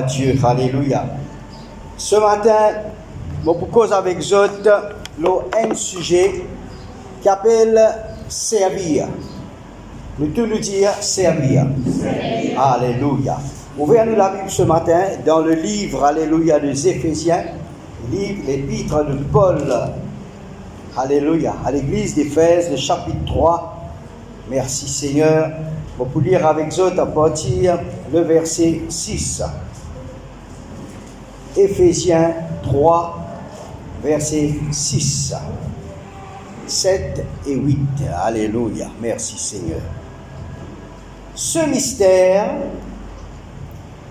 à Dieu, alléluia. Ce matin, je vous cause avec vous un sujet qui appelle servir. Nous tous nous dire servir. Alléluia. Ouvrez-nous la Bible ce matin dans le livre, alléluia, des Éphésiens, l'épître de Paul, alléluia, à l'église d'Éphèse, le chapitre 3. Merci Seigneur. On peut lire avec vous à partir le verset 6. Éphésiens 3, verset 6, 7 et 8. Alléluia. Merci Seigneur. Ce mystère,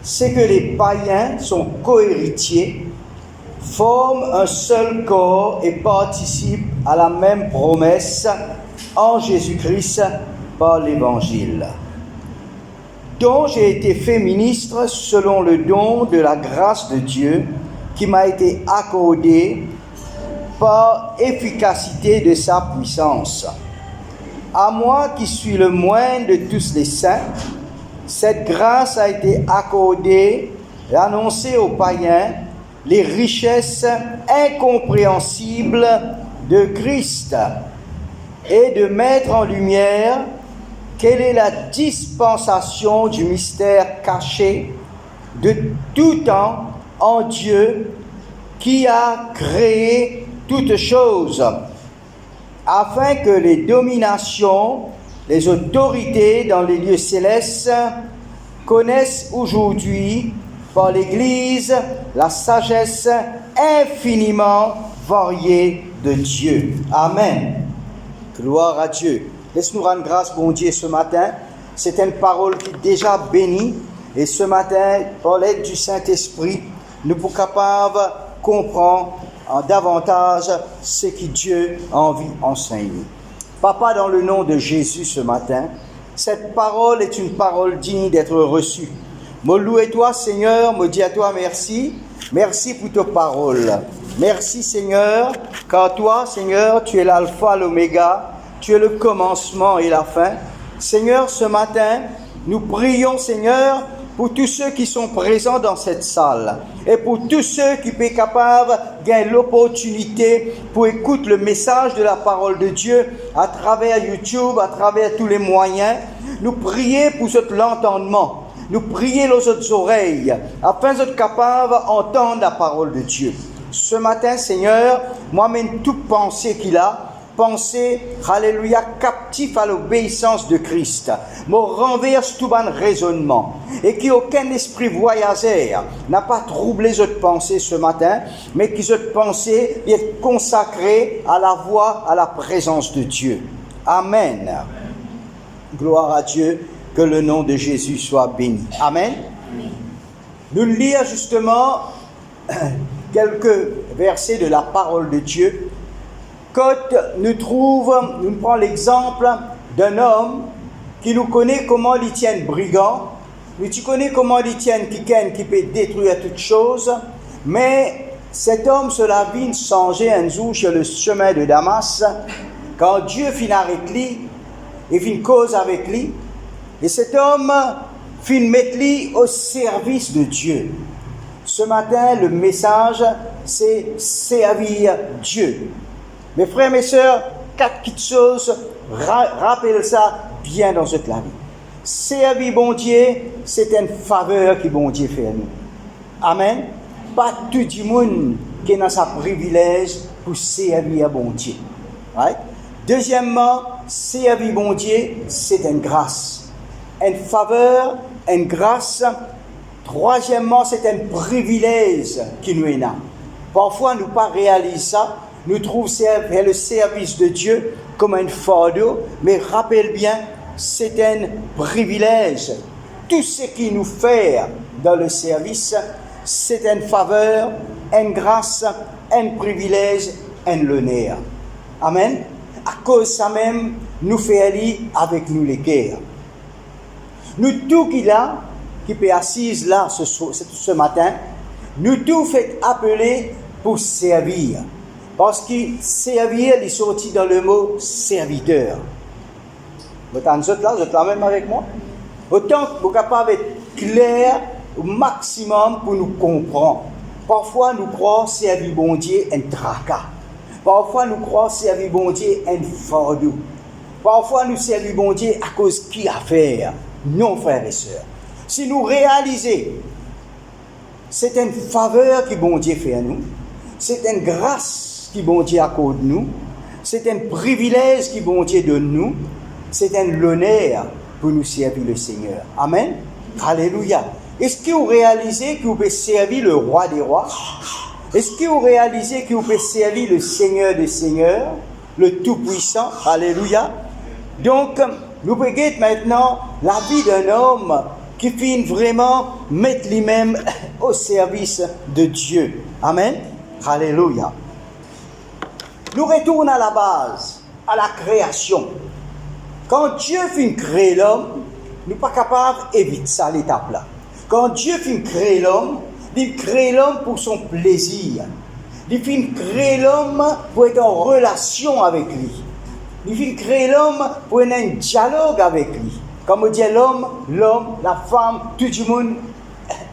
c'est que les païens sont cohéritiers, forment un seul corps et participent à la même promesse en Jésus-Christ par l'Évangile, dont j'ai été fait ministre selon le don de la grâce de Dieu qui m'a été accordé par efficacité de sa puissance. À moi qui suis le moindre de tous les saints, cette grâce a été accordée d'annoncer aux païens les richesses incompréhensibles de Christ et de mettre en lumière quelle est la dispensation du mystère caché de tout temps en Dieu qui a créé toutes choses, afin que les dominations, les autorités dans les lieux célestes connaissent aujourd'hui par l'Église la sagesse infiniment variée de Dieu. Amen. Gloire à Dieu. Laisse-nous rendre grâce, bon Dieu, ce matin. C'est une parole qui est déjà bénie. Et ce matin, par l'aide du Saint-Esprit, nous sommes capables de comprendre davantage ce que Dieu a envie d'enseigner. Papa, dans le nom de Jésus ce matin, cette parole est une parole digne d'être reçue. Me loue toi, Seigneur, me dis à toi merci. Merci pour ta parole. Merci, Seigneur, car toi, Seigneur, tu es l'alpha, l'oméga. Tu es le commencement et la fin. Seigneur, ce matin, nous prions, Seigneur, pour tous ceux qui sont présents dans cette salle et pour tous ceux qui sont capables de gagner l'opportunité pour écouter le message de la parole de Dieu à travers YouTube, à travers tous les moyens. Nous prions pour l'entendement. Nous prions aux autres oreilles afin d'être capables d'entendre la parole de Dieu. Ce matin, Seigneur, moi-même, toute pensée qu'il a, pensée, alléluia, captif à l'obéissance de Christ, me renverse tout bon raisonnement et qu'aucun esprit voyageur n'a pas troublé cette pensée ce matin, mais que cette pensée est consacrée à la voix, à la présence de Dieu. Amen. Gloire à Dieu, que le nom de Jésus soit béni. Amen. Nous lisons justement quelques versets de la parole de Dieu. Quand nous prenons l'exemple d'un homme qui nous connaît comment il tient brigand, nous connaît comment il tient quelqu'un qui peut détruire toutes choses, mais cet homme se l'a vu changer un jour sur le chemin de Damas, quand Dieu finit avec lui, et finit cause avec lui, et cet homme finit mettre lui au service de Dieu. Ce matin, le message, c'est servir Dieu. Mes frères, mes sœurs, 4 petites choses, rappelez ça bien dans cette vie. Servir bon Dieu, c'est une faveur que bon Dieu fait à nous. Amen. Pas tout le monde qui est dans sa privilège pour servir bon Dieu. Right? Deuxièmement, servir bon Dieu, c'est une grâce. Une faveur, une grâce. Troisièmement, c'est un privilège qui nous est là. Parfois, nous ne pas réaliser ça. Nous trouvons le service de Dieu comme un fardeau, mais rappelle bien, c'est un privilège. Tout ce qui nous fait dans le service, c'est une faveur, une grâce, un privilège, un honneur. Amen. À cause de ça même, nous fait aller avec nous les cœurs. Nous tous qui peut assise là ce matin, nous tous fait appeler pour servir. Parce que servir est sorti dans le mot serviteur. Vous êtes là même avec moi? Autant que vous êtes capable d'être clair au maximum pour nous comprendre. Parfois, nous croyons servir bon Dieu un tracas. Parfois, nous croyons servir bon Dieu un fardeau. Parfois, nous servons bon Dieu à cause qui a faire. Non, frères et sœurs. Si nous réalisons, c'est une faveur que bon Dieu fait à nous. C'est une grâce que bon Dieu accorde nous. C'est un privilège que bon Dieu donne nous. C'est un honneur pour nous servir le Seigneur. Amen. Alléluia. Est-ce que vous réalisez que vous pouvez servir le roi des rois? Est-ce que vous réalisez que vous pouvez servir le Seigneur des seigneurs, le Tout-Puissant? Alléluia. Donc, nous pouvons maintenant la vie d'un homme qui finit vraiment mettre lui-même au service de Dieu. Amen. Alléluia. Nous retournons à la base, à la création. Quand Dieu finit créer l'homme, nous ne sommes pas capables d'éviter ça, l'étape-là. Quand Dieu finit créer l'homme, il crée l'homme pour son plaisir. Il finit créer l'homme pour être en relation avec lui. Il finit créer l'homme pour avoir un dialogue avec lui. Comme on dit l'homme, la femme, tout le monde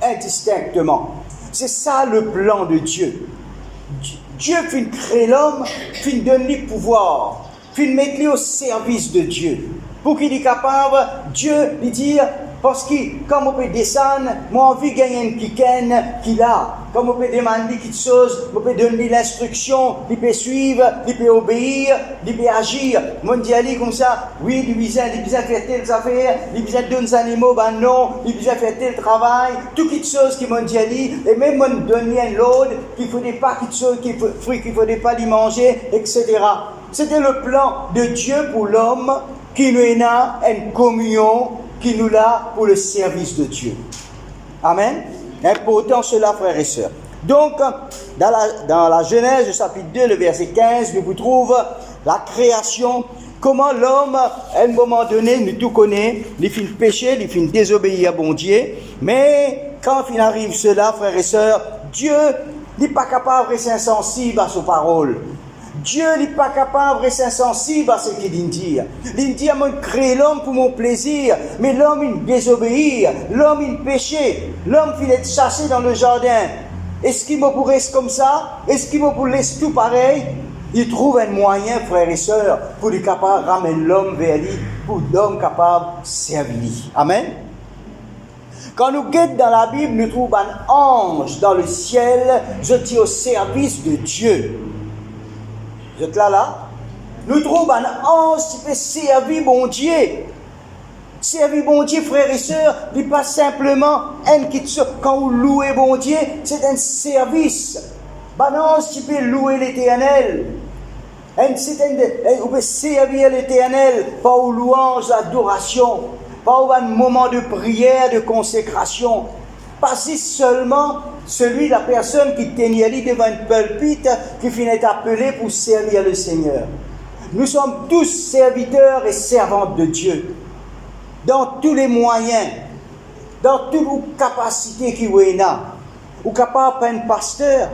indistinctement. C'est ça le plan de Dieu. Dieu finit créer l'homme, finit donner le pouvoir, finit mettre lui au service de Dieu. Pour qu'il soit capable, Dieu lui dire, parce que comme on peut descendre, moi envie de gagner une quicaine qu'il a. Comme on peut demander quelque chose, on peut donner l'instruction, il peut suivre, il peut obéir, il peut agir. Moi je dis comme ça, oui, il besoin faire telle affaire, il besoin de donner des animaux, ben non, il besoin faire tel travail, toutes les choses qui m'ont dit, et même moi donner l'autre, qu'il ne faudrait pas quelque chose, qu'il ne faudrait pas lui manger, etc. C'était le plan de Dieu pour l'homme qui nous a une communion qui nous l'a pour le service de Dieu. Amen. Important cela, frères et sœurs. Donc, dans la Genèse, chapitre 2, le verset 15, nous vous trouvons la création, comment l'homme, à un moment donné, nous tout connaît, il finit péché, il finit désobéir à bon Dieu, mais quand il arrive cela, frères et sœurs, Dieu n'est pas capable d'être insensible à ses paroles. Dieu n'est pas capable d'être insensible à ce qu'il dit. Il dit, moi, créer l'homme pour mon plaisir, mais l'homme, il désobéit, l'homme, il péché, l'homme, il est chassé dans le jardin. Est-ce qu'il me pourrait être comme ça? Est-ce qu'il me pourrait laisser tout pareil? Il trouve un moyen, frères et sœurs, pour être capable de ramener l'homme vers lui, pour l'homme capable de servir lui. Amen. Quand nous guettons dans la Bible, nous trouvons un ange dans le ciel, jeté au service de Dieu. Vous êtes là? Nous trouvons un ange qui peut servir bon Dieu. Servir bon Dieu, frères et sœurs, n'est pas simplement un qui quand vous louez bon Dieu, c'est un service. Un ange qui peut louer l'Éternel. Vous pouvez servir l'Éternel par une louange, l'adoration, par un moment de prière, de consécration. Pas si seulement celui, la personne qui tenait devant une pulpite, qui finit appelé pour servir le Seigneur. Nous sommes tous serviteurs et servantes de Dieu. Dans tous les moyens, dans toutes les capacités qui vous ont. Ou capable d'être un pasteur,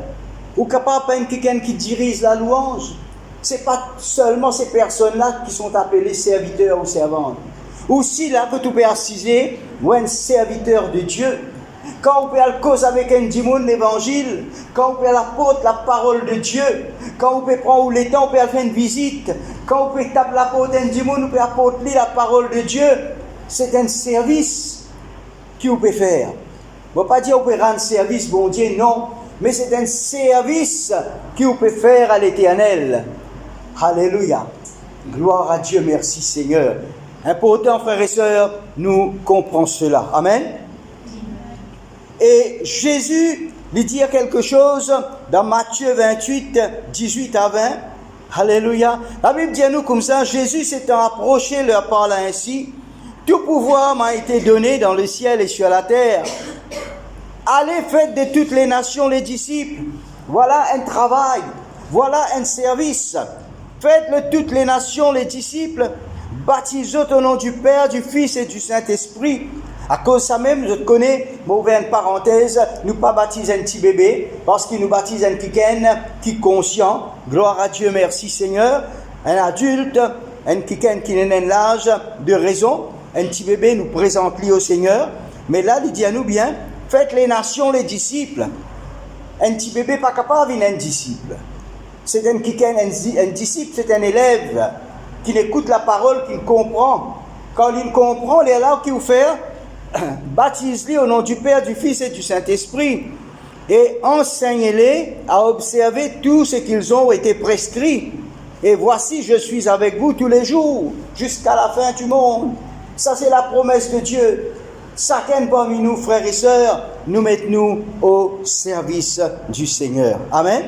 ou capable d'être quelqu'un qui dirige la louange. Ce n'est pas seulement ces personnes-là qui sont appelées serviteurs ou servantes. Aussi, là, que tu peux assiser, ou un serviteur de Dieu. Quand on peut aller cause avec un démon l'évangile, quand on peut apporter la parole de Dieu, quand on peut prendre le temps, on peut faire une visite, quand on peut taper la porte d'un démon, on peut apporter la parole de Dieu, c'est un service qu'on peut faire. On ne va pas dire qu'on peut rendre service, bon Dieu, non, mais c'est un service qu'on peut faire à l'Éternel. Alléluia. Gloire à Dieu, merci Seigneur. Important, frères et sœurs, nous comprenons cela. Amen. Et Jésus lui dit quelque chose dans Matthieu 28, 18 à 20. Alléluia. La Bible dit à nous comme ça, Jésus s'étant approché leur parla ainsi, tout pouvoir m'a été donné dans le ciel et sur la terre. Allez, faites de toutes les nations les disciples. Voilà un travail, voilà un service. Faites de toutes les nations les disciples, baptisez au nom du Père, du Fils et du Saint-Esprit. À cause de ça même, je connais, pour ouvrir une parenthèse, nous pas baptiser un petit bébé, parce qu'il nous baptise un kiken qui est conscient. Gloire à Dieu, merci Seigneur. Un adulte, un kiken qui n'a l'âge de raison. Un petit bébé nous présente lui au Seigneur. Mais là, il dit à nous bien, Faites les nations les disciples. Un petit bébé pas capable d'être un disciple. C'est un disciple, c'est un élève qui écoute la parole, qui comprend. Quand il comprend, il est là qui vous fait baptise-les au nom du Père, du Fils et du Saint-Esprit. Et enseignez-les à observer tout ce qu'ils ont été prescrits. Et voici, je suis avec vous tous les jours, jusqu'à la fin du monde. Ça, c'est la promesse de Dieu. Chacun parmi nous, frères et sœurs, nous mettons au service du Seigneur. Amen.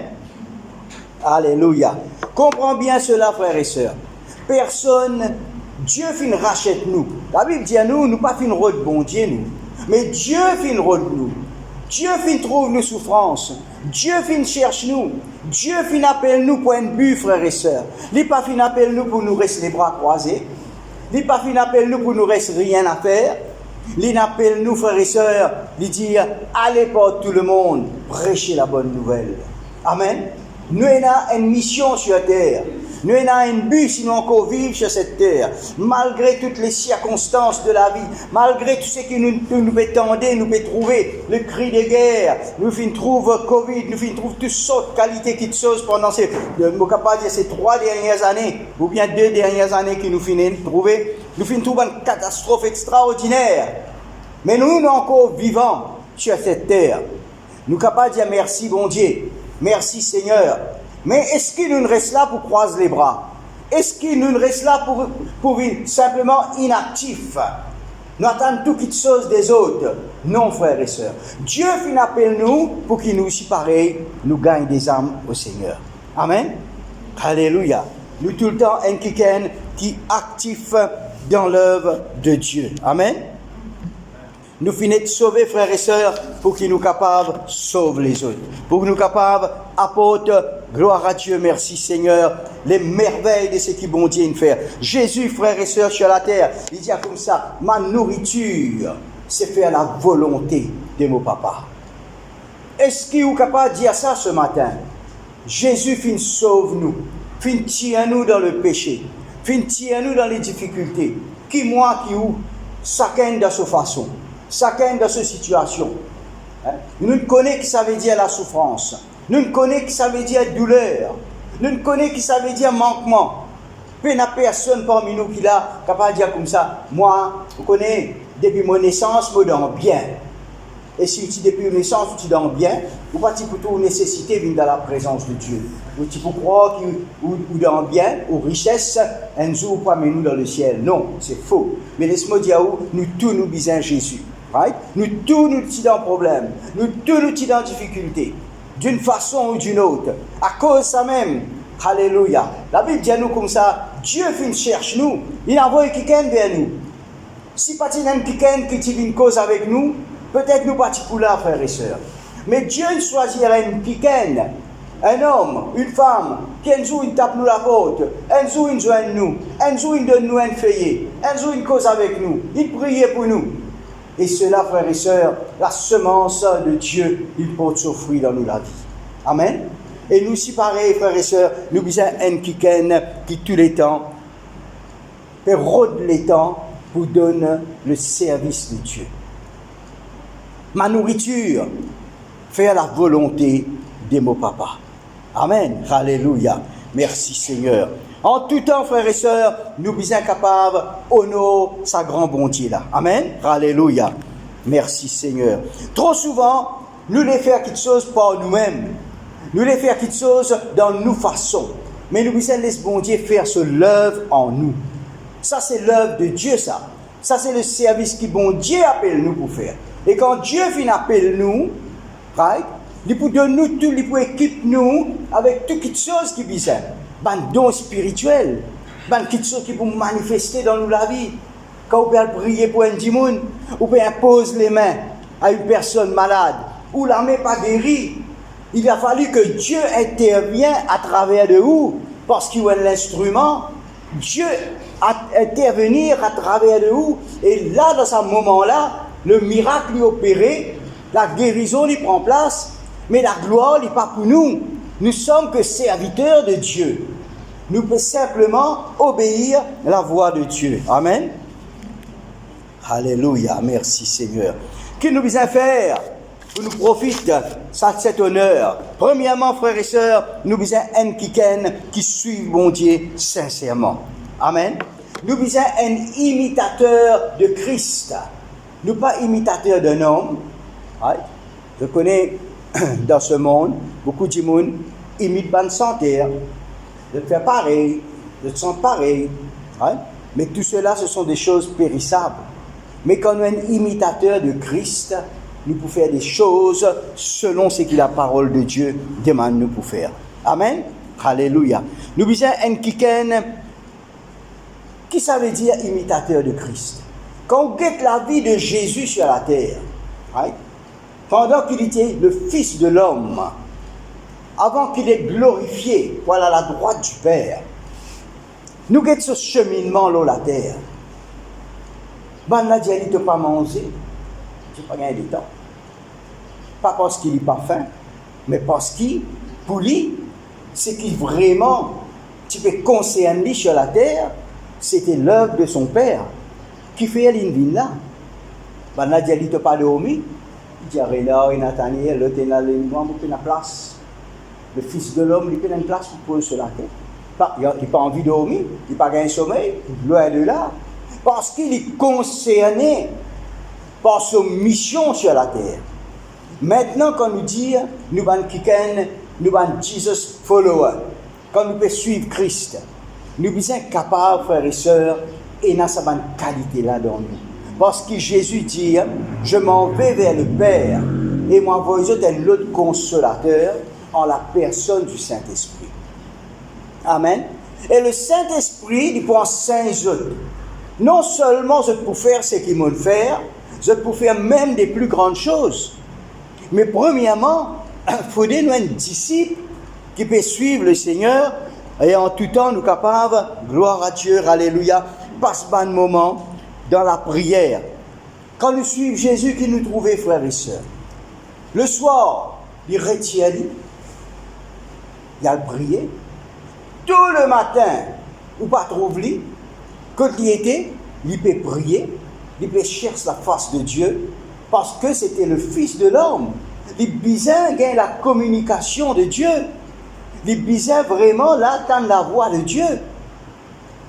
Alléluia. Comprends bien cela, frères et sœurs. Personne, Dieu fin rachète nous. La Bible dit à nous, nous pas fin rôle bon Dieu, nous. Mais Dieu fin rôle nous. Dieu fin trouve nos souffrances. Dieu fin cherche nous. Dieu fin appelle nous pour un but, frères et sœurs. Il pas fin appelle nous pour nous rester les bras croisés. Il pas fin appelle nous pour nous rester rien à faire. Il appelle nous, frères et sœurs, il dit, allez par tout le monde, prêchez la bonne nouvelle. Amen. Nous avons une mission sur la terre. Nous avons un but si nous encore vivre sur cette terre. Malgré toutes les circonstances de la vie, malgré tout ce qui nous peut tendre, nous peut trouver le cri de guerre, nous trouvons Covid, nous trouvons toutes sortes de qualités qui sont pendant ces 3 dernières années, ou bien 2 dernières années que nous finissons de trouver. Nous trouvons une catastrophe extraordinaire. Mais nous sommes encore vivants sur cette terre. Nous sommes capables de dire merci, bon Dieu. Merci, Seigneur. Mais est-ce qu'il nous reste là pour croiser les bras? Est-ce qu'il nous reste là pour simplement inactif? Nous attendons toutes choses des autres. Non, frères et sœurs. Dieu fin appelle nous pour qu'il nous aussi pareil, nous gagne des âmes au Seigneur. Amen. Alléluia. Nous tout le temps un quelqu'un qui est actif dans l'œuvre de Dieu. Amen. Nous finissons de sauver, frères et sœurs, pour qu'ils nous capables de sauver les autres. Pour que nous capables d'apporter gloire à Dieu, merci Seigneur, les merveilles de ce qui bon Dieu nous fait. Jésus, frères et sœurs, sur la terre, il dit comme ça, ma nourriture, c'est faire la volonté de mon papa. Est-ce qu'il est capable de dire ça ce matin? Jésus fin sauve nous, fin tire nous dans le péché, fin tire nous dans les difficultés. Qui moi, qui où? Chacun de sa façon. Chacun dans sa situation. Nous ne connaissons que ça veut dire la souffrance. Nous ne connaissons que ça veut dire douleur. Nous ne connaissons que ça veut dire manquement. Il n'y a personne parmi nous qui est capable de dire comme ça. Moi, vous connaissez, depuis mon naissance, je dors bien. Et si depuis mon naissance, tu dors bien, vous pas pour toute nécessité venir dans la présence de Dieu. Vous pour croire que vous dort bien, aux richesses, un jour pas nous dans le ciel. Non, c'est faux. Mais laisse-moi dire où nous tous nous bisons Jésus. Right? Nous tous nous sommes dans problème, nous tous nous sommes dans difficulté, d'une façon ou d'une autre, à cause de ça même. Alléluia. La Bible dit à nous comme ça, Dieu cherche nous, il envoie quelqu'un vers nous. Si pas quelqu'un qui vient une cause avec nous, peut-être nous pas pour là, frères et sœurs. Mais Dieu choisira une quelqu'un, un homme, une femme, qui un jour il tape nous la porte, un jour il joint nous, un jour il donne nous un feuillet, un jour il cause avec nous, il prie pour nous. Et cela, frères et sœurs, la semence de Dieu, il porte son fruit dans nous la vie. Amen. Et nous, si pareil, frères et sœurs, nous besoin un quelqu'un qui tous les temps, rôde les temps pour donner le service de Dieu. Ma nourriture, faire la volonté de mon papa. Amen. Alléluia. Merci Seigneur. En tout temps, frères et sœurs, nous sommes capables d'honorer sa grande bonté là. Amen. Alléluia. Merci Seigneur. Trop souvent, nous les faisons quelque chose par nous-mêmes. Nous les faisons quelque chose dans nos façons. Mais nous devons laisser bon Dieu faire ce l'œuvre en nous. Ça, c'est l'œuvre de Dieu, ça. Ça, c'est le service que bon Dieu appelle nous pour faire. Et quand Dieu vient appeler nous, right, il peut donner nous tout, il peut équiper nous avec toutes les choses qui visent. Un don spirituel, quelque chose qui peut manifester dans nous la vie. Quand on peut prier pour un démon, on peut imposer les mains à une personne malade, ou la main pas guérie. Il a fallu que Dieu intervienne à travers de vous, parce qu'il est l'instrument. Dieu a intervenir à travers de vous, et là, dans ce moment-là, le miracle est opéré, la guérison y prend place, mais la gloire n'est pas pour nous. Nous sommes que serviteurs de Dieu. Nous pouvons simplement obéir à la voix de Dieu. Amen. Alléluia. Merci Seigneur. Que nous devons faire? pour nous profite cet honneur. Premièrement, frères et sœurs, nous besoin un qui suit mon Dieu sincèrement. Amen. Nous besoin un imitateur de Christ. Nous pas imitateur d'un homme. Ouais. Je connais dans ce monde beaucoup de monde imitent bonne santé. De faire pareil, de te sentir pareil. Ouais. Mais tout cela, ce sont des choses périssables. Mais quand on est un imitateur de Christ, nous pouvons faire des choses selon ce que la parole de Dieu demande nous pour faire. Amen. Alléluia. Nous besoin un qui ça veut dire imitateur de Christ. Quand on guette la vie de Jésus sur la terre, right? Pendant qu'il était le Fils de l'homme, avant qu'il ait glorifié, voilà la droite du Père, nous guette ce cheminement là la terre. Ben la dit, il ne pas manger, je n'ai pas gagné de temps. Pas parce qu'il n'est pas faim, mais parce qu'il, pour lui, ce qui vraiment, tu peux concerner sur la terre, c'était l'œuvre de son Père qui fait l'invine là. Ben la dit, il ne pas dormi. Il dit, là, il a Nathaniel, l'autre il a la place. Le Fils de l'homme, il a une place pour poser sur la terre. Il n'a pas envie de dormir, il n'a pas gagné sommeil, loin de là. Parce qu'il est concerné par sa mission sur la terre. Maintenant, quand nous disons, nous sommes Jesus follower, quand nous pouvons suivre Christ, nous sommes capables, frères et sœurs, et nous avons cette qualité-là dans nous. Parce que Jésus dit, je m'en vais vers le Père, et m'envoie un autre consolateur en la personne du Saint-Esprit. Amen. Et le Saint-Esprit, il prend 5 autres. Non seulement je peux faire ce qu'il m'a fait, je peux faire même des plus grandes choses. Mais premièrement, il faut nous un disciple qui peut suivre le Seigneur et en tout temps nous capables, gloire à Dieu, alléluia, passe un moment dans la prière. Quand nous suivons Jésus qui nous trouvait, frères et sœurs, le soir, il retient, il a prié. Tout le matin, ou pas trouver, quand il était, il peut prier, il peut chercher la face de Dieu, parce que c'était le Fils de l'homme. Il besoin de la communication de Dieu. Il besoin vraiment là d'entendre la voix de Dieu.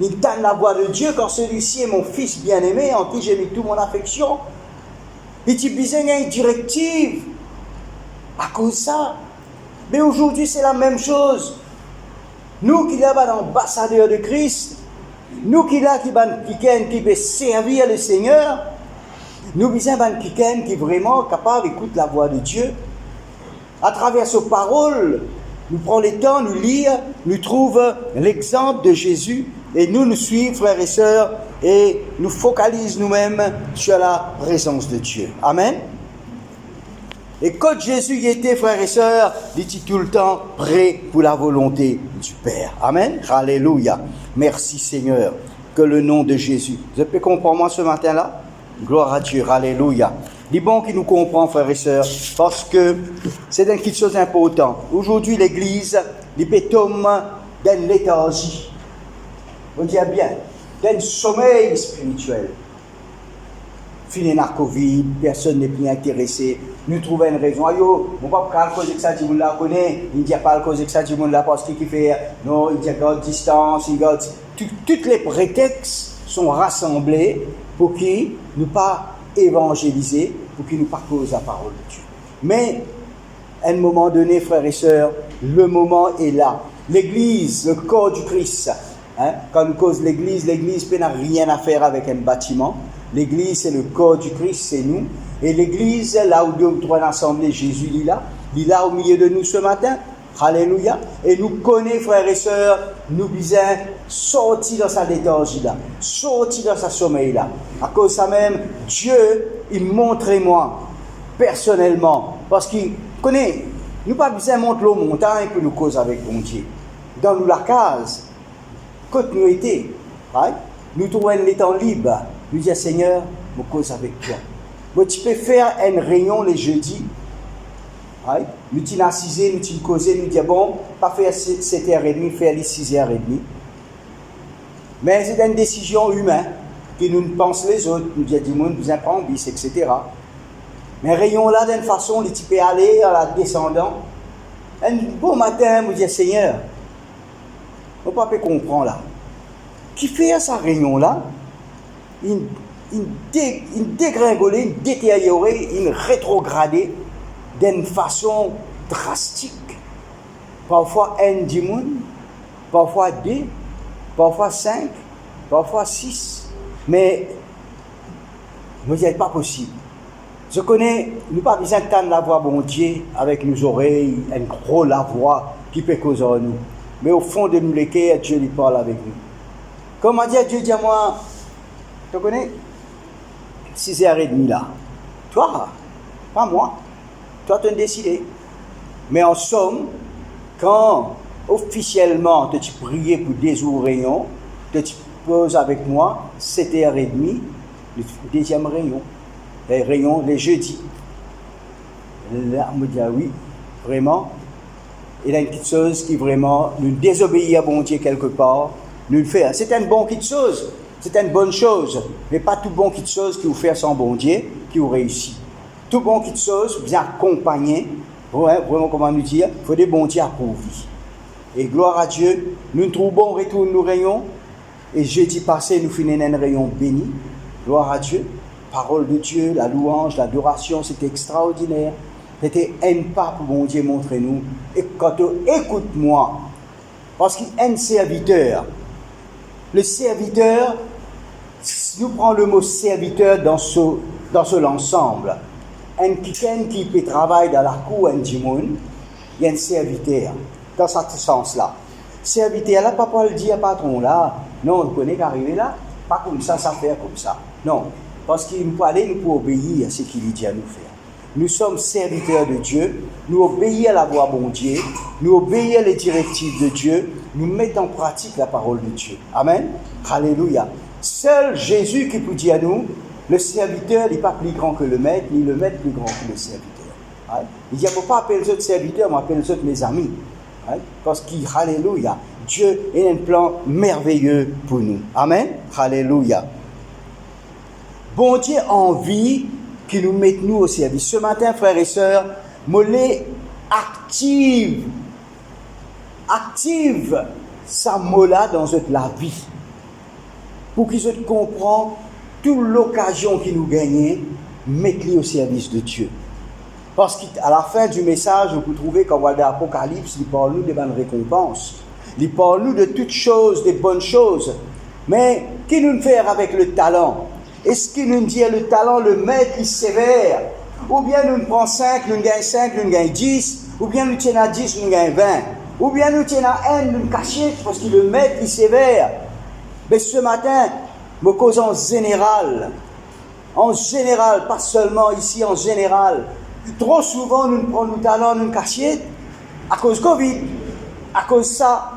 Il entend la voix de Dieu quand celui-ci est mon Fils bien-aimé, en qui j'ai mis toute mon affection. Il a besoin d'une directive. À cause de ça. Mais aujourd'hui, c'est la même chose. Nous qui sommes l'ambassadeur de Christ, nous qui peut servir le Seigneur, nous besoin d'un quelqu'un qui est vraiment capable d'écouter la voix de Dieu. À travers ses paroles, nous prenons le temps de lire, nous trouvons l'exemple de Jésus et nous suivons, frères et sœurs, et nous focalisons nous-mêmes sur la présence de Dieu. Amen. Et quand Jésus y était, frères et sœurs, il était tout le temps prêt pour la volonté du Père. Amen. Alléluia. Merci Seigneur. Que le nom de Jésus. Vous pouvez comprendre moi ce matin-là? Gloire à Dieu. Alléluia. Il est bon qu'il nous comprend, frères et sœurs, parce que c'est une chose importante. Aujourd'hui, l'Église, il peut tomber dans une léthargie. On dit bien, dans un sommeil spirituel. Fini la Covid, personne n'est plus intéressé. Nous trouvons une raison. Ayo, on ne va pas causer que ça, du monde la connaît. Il ne dit pas causer que ça, du monde là, parce qu'il fait. Non, il dit garde distance, il garde. Tous les prétextes sont rassemblés pour qu'ils ne pas évangéliser, pour qu'ils ne pas cause la parole de Dieu. Mais, à un moment donné, frères et sœurs, le moment est là. L'Église, le corps du Christ. Quand nous cause l'Église n'a rien à faire avec un bâtiment. L'Église, c'est le corps du Christ, c'est nous. Et l'Église, là où 2 ou 3 l'assemblée, Jésus il est là au milieu de nous ce matin. Alléluia. Et nous connaissons, frères et sœurs, nous disons, sortis dans sa léthargie-là, sortis dans sa sommeil-là. À cause de ça même, Dieu, il montre-moi, personnellement, parce qu'il connaît, nous pas besoin de monter l'eau montagne pour nous causer avec bon Dieu. Dans nous la case, quand nous étions, right? Nous trouvons les temps libres. Nous disons, Seigneur, je cause avec toi. Mais tu peux faire une réunion les jeudis. Right? Nous t'y assisé, nous t'y causé, nous disons, bon, pas faire 7h30, faire les 6h30. Mais c'est une décision humaine que nous pensons les autres. Nous disons, du monde, vous apprend bis, etc. Mais rayon là, d'une façon, les types aller à la descendant. Un bon matin, vous dites, Seigneur, on ne peut pas comprendre là. Qui fait ça rayon là? Une dégringolée, une détériorée, une rétrogradée d'une façon drastique. Parfois un dimoun, parfois 2, parfois 5, parfois 6. Mais, vous dites, pas possible. Je connais, nous pas besoin d'entendre la voix bon Dieu avec nos oreilles, un gros la voix qui peut causer à nous. Mais au fond de nous les cœurs, Dieu lui parle avec nous. Comment dire, Dieu dit à moi, tu connais, 6h30 là. Toi, pas moi. Toi, tu as décidé. Mais en somme, quand officiellement tu pries pour des rayon, tu poses avec moi 7h30, le deuxième rayon. Les rayons, les jeudis. Là, on me dit, ah oui, vraiment, il y a une petite chose qui vraiment nous désobéit à bon Dieu quelque part, nous le fait. C'est une bonne petite chose, c'est une bonne chose, mais pas tout bon petite chose qui vous fait sans bon Dieu, qui vous réussit. Tout bon petite chose, bien accompagné, vraiment comment nous dire, il faut des bons dieux approuvés. Et gloire à Dieu, nous trouvons retour nos rayons, et jeudi passé, nous finissons un rayon béni, gloire à Dieu. Parole de Dieu, la louange, l'adoration, c'était extraordinaire. C'était un pas pour mon Dieu montrer nous. Et quand tu écoute-moi, parce qu'il est un serviteur. Le serviteur, nous prenons le mot serviteur dans ce ensemble. Un qui peut travailler dans la cour, un dimoun, il y a un serviteur, dans ce sens-là. Serviteur là, pas pour le dire patron là, non, on connaît qu'arriver là, pas comme ça faire comme ça. Non. Parce qu'il nous peut aller, nous pouvons obéir à ce qu'il dit à nous faire. Nous sommes serviteurs de Dieu, nous obéissons à la voix de Dieu, nous obéissons les directives de Dieu, nous mettons en pratique la parole de Dieu. Amen. Alléluia. Seul Jésus qui peut dire à nous, le serviteur n'est pas plus grand que le maître, ni le maître plus grand que le serviteur. Hein? Il dit, il ne faut pas appeler les autres serviteurs, mais appeler les autres mes amis. Hein? Parce qu'Alléluia, Dieu a un plan merveilleux pour nous. Amen. Alléluia. Bon Dieu a envie qu'il nous mette nous au service. Ce matin, frères et sœurs, mollet active sa mola dans la vie. Pour qu'ils se comprennent toute l'occasion qu'il nous gagne, mettez-le au service de Dieu. Parce qu'à la fin du message, vous trouvez quand on voit l'Apocalypse, il parle nous des bonnes récompenses. Il parle nous de toutes choses, des bonnes choses. Mais qui nous fait avec le talent? Est-ce qu'il nous dit le talent, le maître, il sévère? Ou bien nous prenons 5, nous gagnons 5, nous gagnons 10, ou bien nous tenons à 10, nous gagnons 20, ou bien nous tenons à 1, nous cachons parce que le maître, il sévère. Mais ce matin, me cause en général, pas seulement ici, en général. Trop souvent, nous prenons nos talents, nous cachons à cause Covid, à cause ça,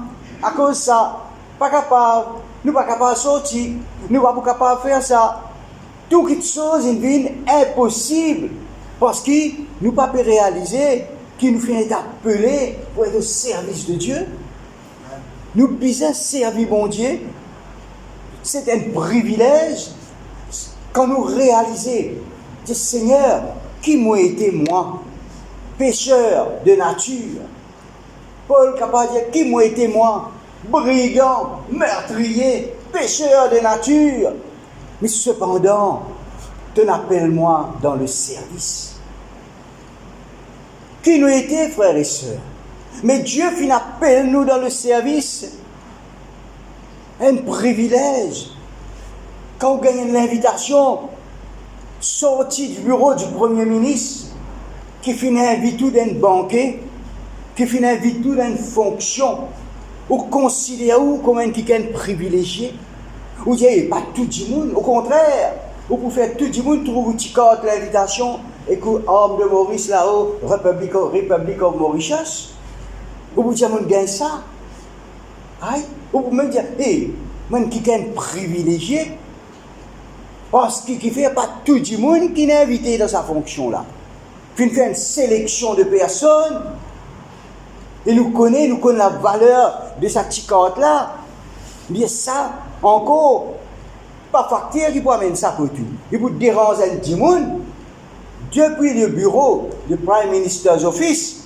pas capable, nous pas capable de sortir, nous pas capable de faire ça. Toutes choses une vie impossible parce que nous ne pouvons pas réaliser qu'il nous fait appeler pour être au service de Dieu. Nous devons servir mon Dieu. C'est un privilège quand nous réalisons, Seigneur, qui m'a été moi, pécheur de nature. Paul capable de dire, qui m'a été moi, brigand, meurtrier, pécheur de nature. Mais cependant, tu appelles-moi dans le service. Qui nous était, frères et sœurs? Mais Dieu finit appelle nous dans le service. Un privilège. Quand on gagne l'invitation, sorti du bureau du Premier ministre, qui finit invité d'un banquet, qui finit invité d'une fonction, ou considère ou comme un quelqu'un privilégié. Ou il n'y a pas tout le monde, au contraire, vous pouvez faire tout le monde trouve une carte l'invitation et que homme de Maurice là-haut, République of Mauritius. Vous pouvez dire, gagne ça. Vous pouvez me dire, moi qui est privilégié, parce qu'il ne fait pas tout le monde qui est invité dans sa fonction-là. Puis il fait une sélection de personnes, et nous connaissons la valeur de sa petite carte-là. Mais ça, encore, pas facteur qui peut amener ça pour tout. Il peut déranger un petit monde, depuis le bureau du Prime Minister's Office,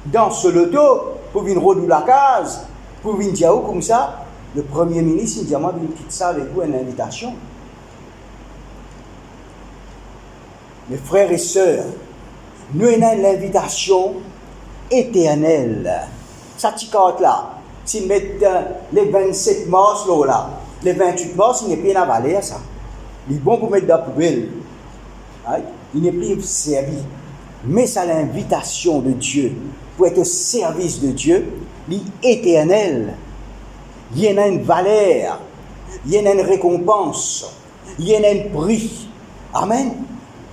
dans ce loto, pour venir rôder la case, pour venir dire comme ça, le Premier ministre, il dit, moi, je quitte ça avec vous, une invitation. Mes frères et sœurs, nous avons l'invitation éternelle. Ça t'y là. Si nous mettons les 27 mars là, les 28 mars, il n'est pas avalé à ça. Il est bon pour mettre dans la poubelle. Il n'est plus servi. Mais ça l'invitation de Dieu pour être au service de Dieu, il est éternel. Il y en a une valeur, il y en a une récompense, il y en a un prix. Amen.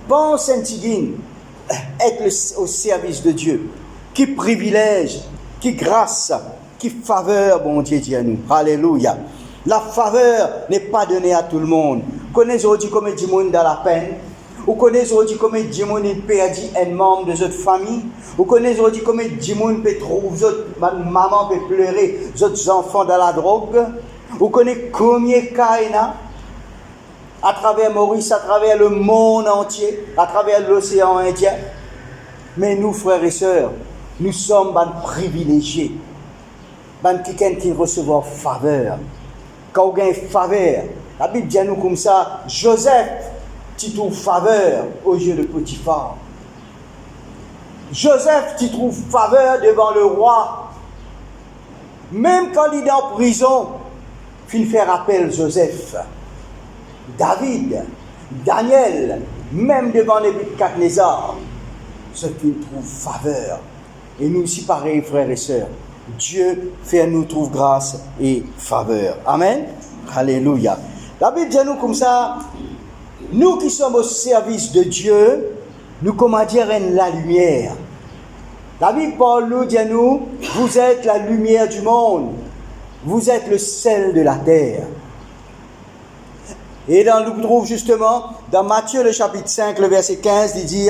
Pense un petit être au service de Dieu. Qui privilège, qui grâce, qui faveur, bon Dieu dit à nous. Alléluia. La faveur n'est pas donnée à tout le monde. Vous connaissez aujourd'hui comme du monde dans la peine. Vous connaissez aujourd'hui comme du monde qui perdu un membre de votre famille. Vous connaissez aujourd'hui comme du monde peut trouver votre maman peut pleurer, votre enfants dans la drogue. Vous connaissez combien de cas il y a à travers Maurice, à travers le monde entier, à travers l'océan Indien. Mais nous, frères et sœurs, nous sommes des privilégiés. Quelqu'un qui reçoit faveur. Quand on a une faveur, la Bible dit à nous comme ça, Joseph, tu trouves faveur aux yeux de Potiphar. Joseph, tu trouves faveur devant le roi. Même quand il est en prison, il fait appel Joseph. David, Daniel, même devant Nebuchadnezzar, ce qui trouve faveur. Et nous aussi, pareil, frères et sœurs. Dieu fait à nous trouve grâce et faveur. Amen. Alléluia. La Bible dit à nous comme ça, nous qui sommes au service de Dieu, nous, comment dire, la lumière. La Bible parle nous, dit à nous, vous êtes la lumière du monde. Vous êtes le sel de la terre. Et nous trouvons justement, dans Matthieu le chapitre 5, le verset 15, il dit,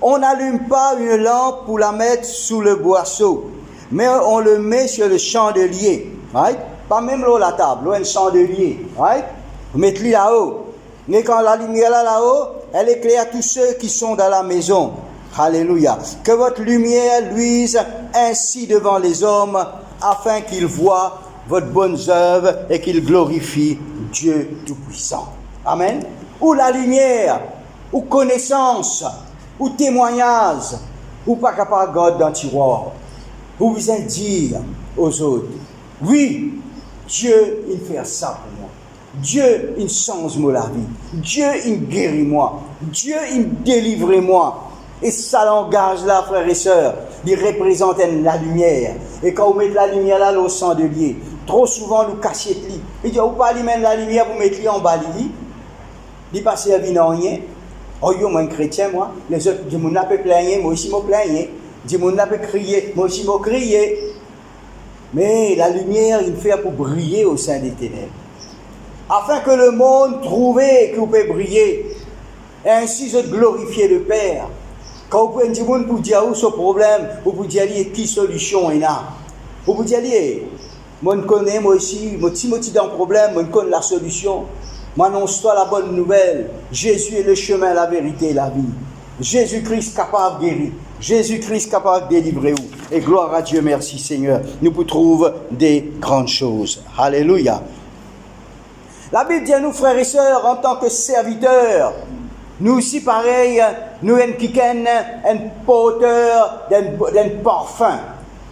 on n'allume pas une lampe pour la mettre sous le boisseau, mais on le met sur le chandelier. Right? Pas même là la table, là un chandelier. Right? Vous mettez-le là-haut. Mais quand la lumière est là-haut, elle éclaire tous ceux qui sont dans la maison. Alléluia. Que votre lumière luise ainsi devant les hommes, afin qu'ils voient votre bonne œuvre et qu'ils glorifient Dieu Tout-Puissant. Amen. Ou la lumière, ou connaissance, ou témoignage, ou pas capable de garder dans le tiroir. Vous vous dire aux autres, oui, Dieu, il fait ça pour moi. Dieu, il change moi la vie. Dieu, il guérit moi. Dieu, il délivre moi. Et ça l'engage là, frères et sœurs, il représente la lumière. Et quand vous mettez la lumière là, au chandelier, trop souvent nous cachons le lit. Il dit, vous pas mettre la lumière, vous mettez en bas du lit. Il passe à vie rien. Oh, yo, moi, un chrétien, moi. Les autres, du monde n'a pas plaigné, moi aussi, moi plaigné. Du monde n'a pas crié, moi aussi, moi crié. Mais la lumière, il fait pour briller au sein des ténèbres. Afin que le monde trouve que vous pouvez briller. Et ainsi, je glorifier le Père. Quand vous pouvez dire pour dire où ce problème, vous pouvez dire qui solution il y a. Vous pouvez dire, moi je connais, moi aussi, moi si je dans un problème, moi je connais la solution. Moi annonce-toi la bonne nouvelle. Jésus est le chemin, la vérité et la vie. Jésus-Christ capable de guérir. Jésus-Christ capable de délivrer. Et gloire à Dieu, merci Seigneur. Nous pouvons trouver des grandes choses. Alléluia. La Bible dit à nous, frères et sœurs, en tant que serviteurs, nous aussi, pareil, nous sommes un porteur d'un parfum.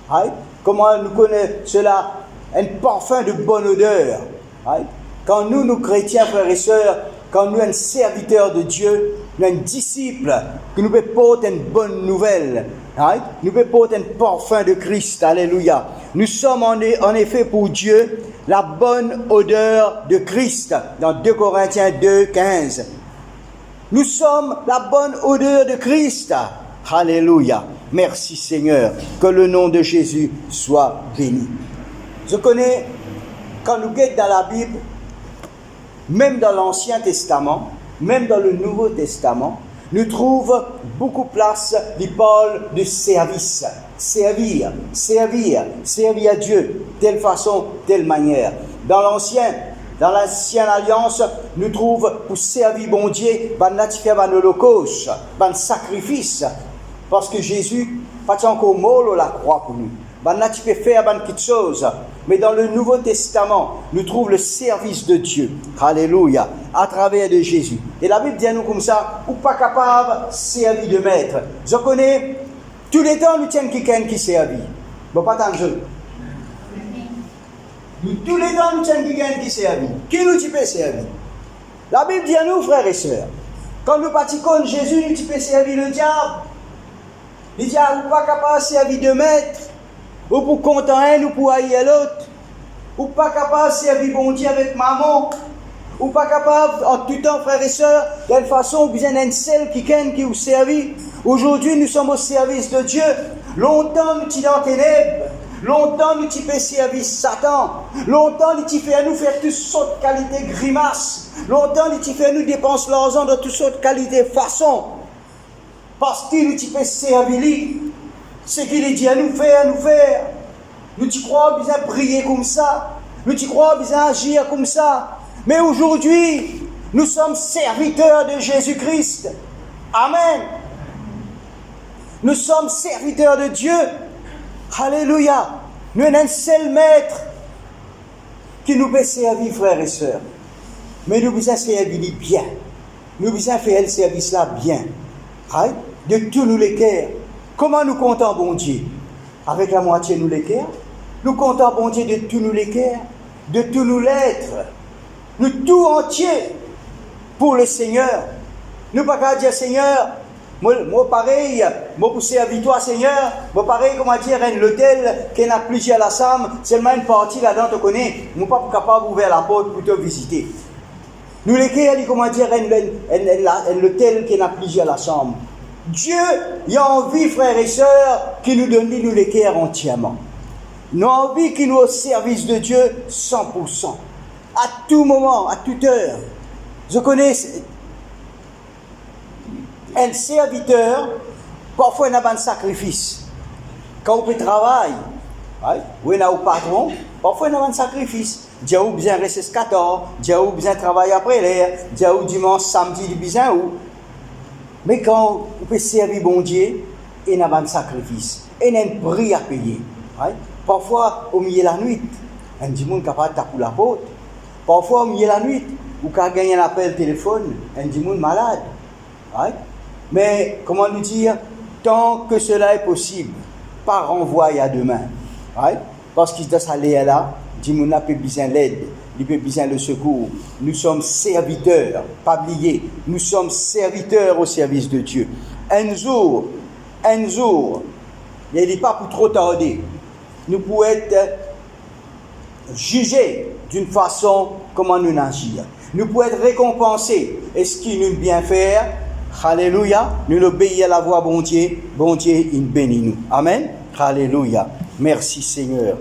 Right? Comment nous connaissons cela? Un parfum de bonne odeur. Right? Quand nous chrétiens, frères et sœurs, quand nous sommes serviteurs de Dieu, nous sommes disciples, que nous pouvons porter une bonne nouvelle. Right? Nous pouvons porter un parfum de Christ. Alléluia. Nous sommes en effet pour Dieu la bonne odeur de Christ. Dans 2 Corinthiens 2, 15. Nous sommes la bonne odeur de Christ. Alléluia. Merci Seigneur. Que le nom de Jésus soit béni. Je connais, quand nous guettons dans la Bible, même dans l'Ancien Testament, même dans le Nouveau Testament, nous trouvons beaucoup de place qui parle de service. Servir à Dieu, telle façon, telle manière. Dans l'Ancien, Dans l'ancienne alliance, nous trouvons pour servir bon Dieu, ben là tu fais un holocauste, un sacrifice. Parce que Jésus, pas encore mort la croix pour nous. Ben là tu peux faire quelque chose. Mais dans le Nouveau Testament, nous trouvons le service de Dieu. Alléluia. À travers de Jésus. Et la Bible dit à nous comme ça, ou pas capable de servir de maître. Je connais, tous les temps, nous tiens quelqu'un qui servit. Bon, pas tant de jeu. Tous les temps, nous tiens quelqu'un qui servit. Qui nous peut servir? La Bible dit à nous, frères et sœurs, quand nous pratiquons Jésus, nous peut servir le diable. Le diable n'est pas capable de servir de maître. Ou pour content un, ou pour haïr l'autre. Ou pas capable de servir bon Dieu avec maman. Ou pas capable, en tout temps, frères et sœurs, d'une façon, vous êtes un seul qui vous servit. Aujourd'hui, nous sommes au service de Dieu. Longtemps, nous étions dans les ténèbres. Longtemps, nous avons servi Satan. Longtemps, nous avons nous faire toutes sortes de qualités grimaces. Longtemps, nous avons nous dépenser l'argent de toutes sortes de qualités façons. Parce que nous avons servi lui. Ce qu'il dit à nous faire, Nous y croyons bien prier comme ça. Nous y croyons bien agir comme ça. Mais aujourd'hui, nous sommes serviteurs de Jésus-Christ. Amen. Nous sommes serviteurs de Dieu. Alléluia. Nous avons un seul maître qui nous peut servir, frères et sœurs. Mais nous devons servir bien. Nous devons faire le service là bien. Right? De tous nous les cœurs. Comment nous comptons bon Dieu? Avec la moitié nous les cœurs. Nous comptons bon Dieu de tous nous les cœurs. De tous nous l'être. Nous tout entier pour le Seigneur. Nous pas qu'à dire Seigneur, moi pareil, moi pour servir toi Seigneur, moi pareil comment dire l'hôtel qui n'a plusieurs la chambre, seulement une partie là-dedans tu connais, moi pas capable d'ouvrir la porte pour te visiter. Nous les qui comment dire l'hôtel qui n'a plusieurs la chambre. Dieu il a envie frères et sœurs qui nous donne nous les cœurs entièrement. Nous avons envie qu'il nous au service de Dieu 100%. À tout moment, à toute heure. Je connais un serviteur, parfois il a un sacrifice. Quand on peut travailler, ou il a un patron, parfois il a un sacrifice. Dieu a besoin de rester 14, Dieu a besoin de travailler après l'air, Dieu a dimanche, samedi, il a besoin où. Mais quand on peut servir bon Dieu, il y a un sacrifice. Il y a un prix à payer. Parfois, au milieu de la nuit, un dimanche capable de taper la porte. Parfois, au milieu de la nuit, ou quand on gagne un appel téléphone, un dimanche malade. Mais, comment nous dire, tant que cela est possible, pas renvoyer à demain. Parce qu'il doit aller là, dimanche n'a pas besoin d'aide, il peut besoin de secours. Nous sommes serviteurs, pas oublier, nous sommes serviteurs au service de Dieu. Un jour, il n'est pas pour trop tarder. Nous pouvons être jugés d'une façon comment nous agir. Nous pouvons être récompensés. Et ce qui nous bien faire, alléluia, nous obéissons à la voix bon Dieu, il bénit nous. Amen. Alléluia. Merci Seigneur.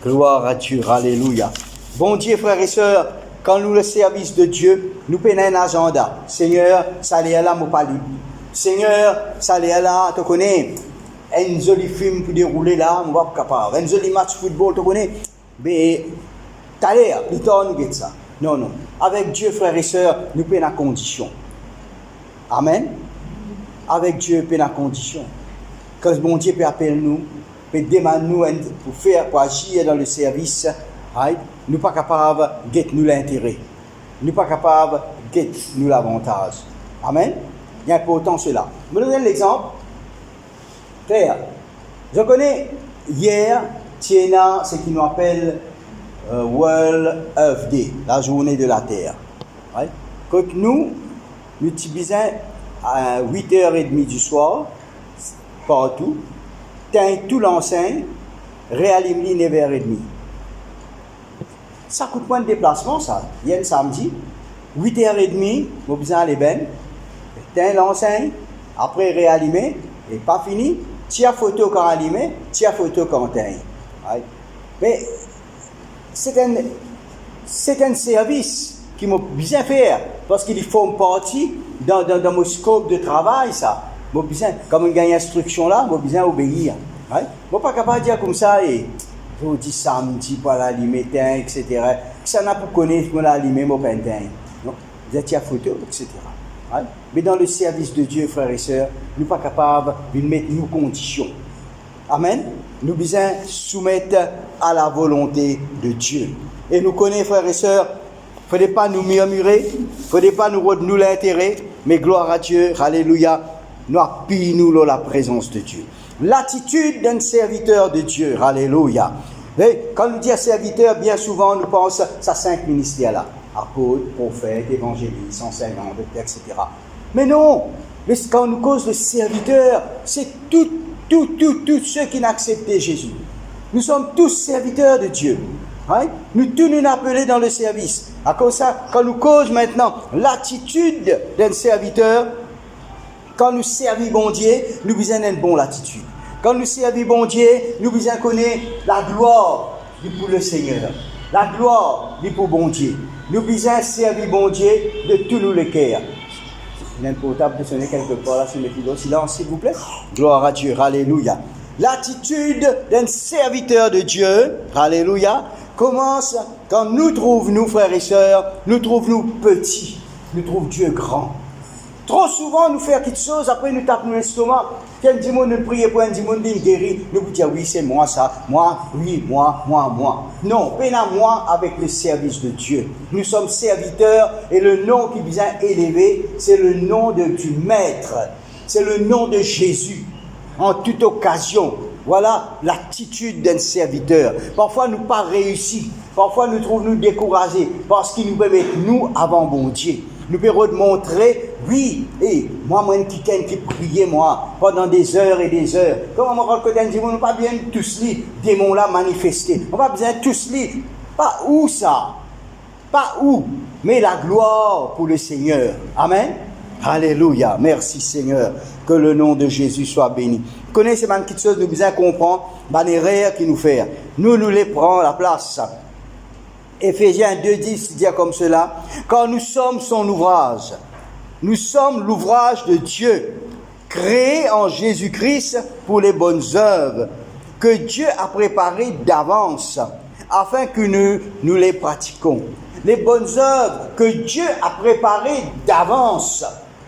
Gloire à Dieu. Alléluia. Bon Dieu, frères et sœurs, quand nous le service de Dieu, nous prenons un agenda. Seigneur, ça l'est là, mon pas libre. Seigneur, ça l'est là, tu connais. Un joli film pour dérouler là, on va pas capable. Un joli match de football, tu connais. Mais, t'as l'air, plus tard, nous guette ça. Non. Avec Dieu, frères et sœurs, nous prenons la condition. Amen. Avec Dieu, nous prenons la condition. Quand bon Dieu peut appeler nous, peut demander nous pour agir dans le service, nous ne sommes pas capables de guetter nous l'intérêt. Nous ne sommes pas capables de guetter nous l'avantage. Amen. Il y a important cela. Je vous donne l'exemple. Claire, je connais hier, Tiena, ce qu'ils nous appellent World Earth Day, la journée de la Terre. Quand nous utilisons à 8h30 du soir, partout, tout l'enseigne, réallume 9h30. Ça coûte moins de déplacement, ça. Il y a un samedi, 8h30, vous avez besoin d'aller ben, l'enseigne, après réallumer, et pas fini. Tu as photo quand allumé, tu as photo quand tu as. Mais c'est un service qui m'a bien fait parce qu'il forme partie dans mon scope de travail, ça. Moi, besoin, comme on gagne instruction là, moi, besoin obéir. Moi, pas capable de dire comme ça, et je dis samedi, pas l'allumer, etc. ça n'a pas connaître qu'on a lui-même au printemps. Donc, vous êtes à photo, etc. Right? Mais dans le service de Dieu, frères et sœurs, nous ne sommes pas capables de mettre nos conditions. Amen. Nous devons soumettre à la volonté de Dieu. Et nous connaissons, frères et sœurs, il ne faudrait pas nous murmurer, il ne faudrait pas nous retenir l'intérêt, mais gloire à Dieu, alléluia, nous appuyons-nous dans la présence de Dieu. L'attitude d'un serviteur de Dieu, alléluia. Et quand nous disons serviteur, bien souvent, nous pensons à ces 5 ministères-là. Apôtre, prophète, évangéliste, enseignant, etc. Mais non, quand nous cause de serviteur, c'est tous ceux qui n'acceptent Jésus. Nous sommes tous serviteurs de Dieu. Right? Nous tous nous appelés dans le service. À cause de ça, quand nous cause maintenant l'attitude d'un serviteur, quand nous servons bon Dieu, nous besoin d'une bonne attitude. Quand nous servons bon Dieu, nous besoin connaître la gloire pour le Seigneur. La gloire pour bon Dieu. Nous besoin servir bon Dieu de tous nos cœurs. Il est important de sonner quelque part là sur le filet. Silence, s'il vous plaît. Gloire à Dieu. Alléluia. L'attitude d'un serviteur de Dieu, alléluia, commence quand nous trouvons, nous frères et sœurs, nous trouvons nous petits, nous trouvons Dieu grand. Trop souvent, nous faisons quelque chose, après nous tapons l'estomac. Quand un démon nous prie pour un démon nous guérit, nous vous disons oui, c'est moi ça, moi, oui, moi. Non, peine à moi avec le service de Dieu. Nous sommes serviteurs et le nom qui vient élever, c'est le nom du Maître, c'est le nom de Jésus. En toute occasion, voilà l'attitude d'un serviteur. Parfois, nous pas réussi. Parfois, nous trouvons nous découragés parce qu'il nous permet nous avant bon Dieu. Nous pouvons montrer, oui, et moi, quelqu'un qui priait, moi, pendant des heures et des heures. Comment on va dire, on n'a pas bien tous les démons-là manifestés. On va bien tous les. Pas où ça? Pas où? Mais la gloire pour le Seigneur. Amen. Alléluia. Merci Seigneur. Que le nom de Jésus soit béni. Vous connaissez ces petites choses, nous besoin comprendre, les erreurs qui nous fait. Nous les prenons la place. Éphésiens 2,10 dit comme cela, quand nous sommes son ouvrage, nous sommes l'ouvrage de Dieu, créé en Jésus-Christ pour les bonnes œuvres, que Dieu a préparées d'avance, afin que nous les pratiquons. Les bonnes œuvres que Dieu a préparées d'avance,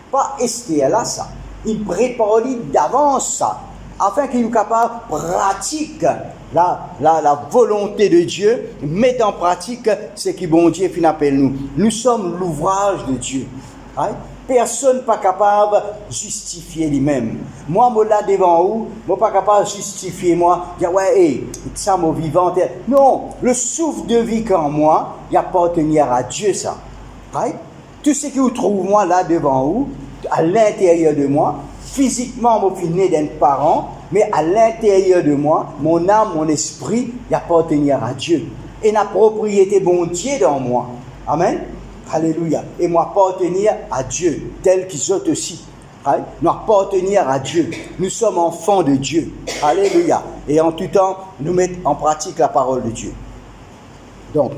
pas Esther là ça, il prépare d'avance ça, afin qu'il nous capable de pratiquer la volonté de Dieu, mettre en pratique ce qui bon Dieu fin appelle nous. Nous sommes l'ouvrage de Dieu. Right? Personne n'est pas capable de justifier lui-même. Moi, je suis là devant vous, je ne suis pas capable de justifier moi, dire ouais, hey, ça m'a vivant. Non, le souffle de vie qu'en moi, il appartient à Dieu ça. Right? Tout ce que vous trouvez moi là devant vous, à l'intérieur de moi, physiquement, je suis né d'un parent, mais à l'intérieur de moi, mon âme, mon esprit, il appartient à Dieu. Et la propriété bon Dieu dans moi. Amen. Alléluia. Et moi appartenir à Dieu, tel qu'ils ont aussi. Right? Nous appartenir à Dieu. Nous sommes enfants de Dieu. Alléluia. Et en tout temps, nous mettons en pratique la parole de Dieu. Donc,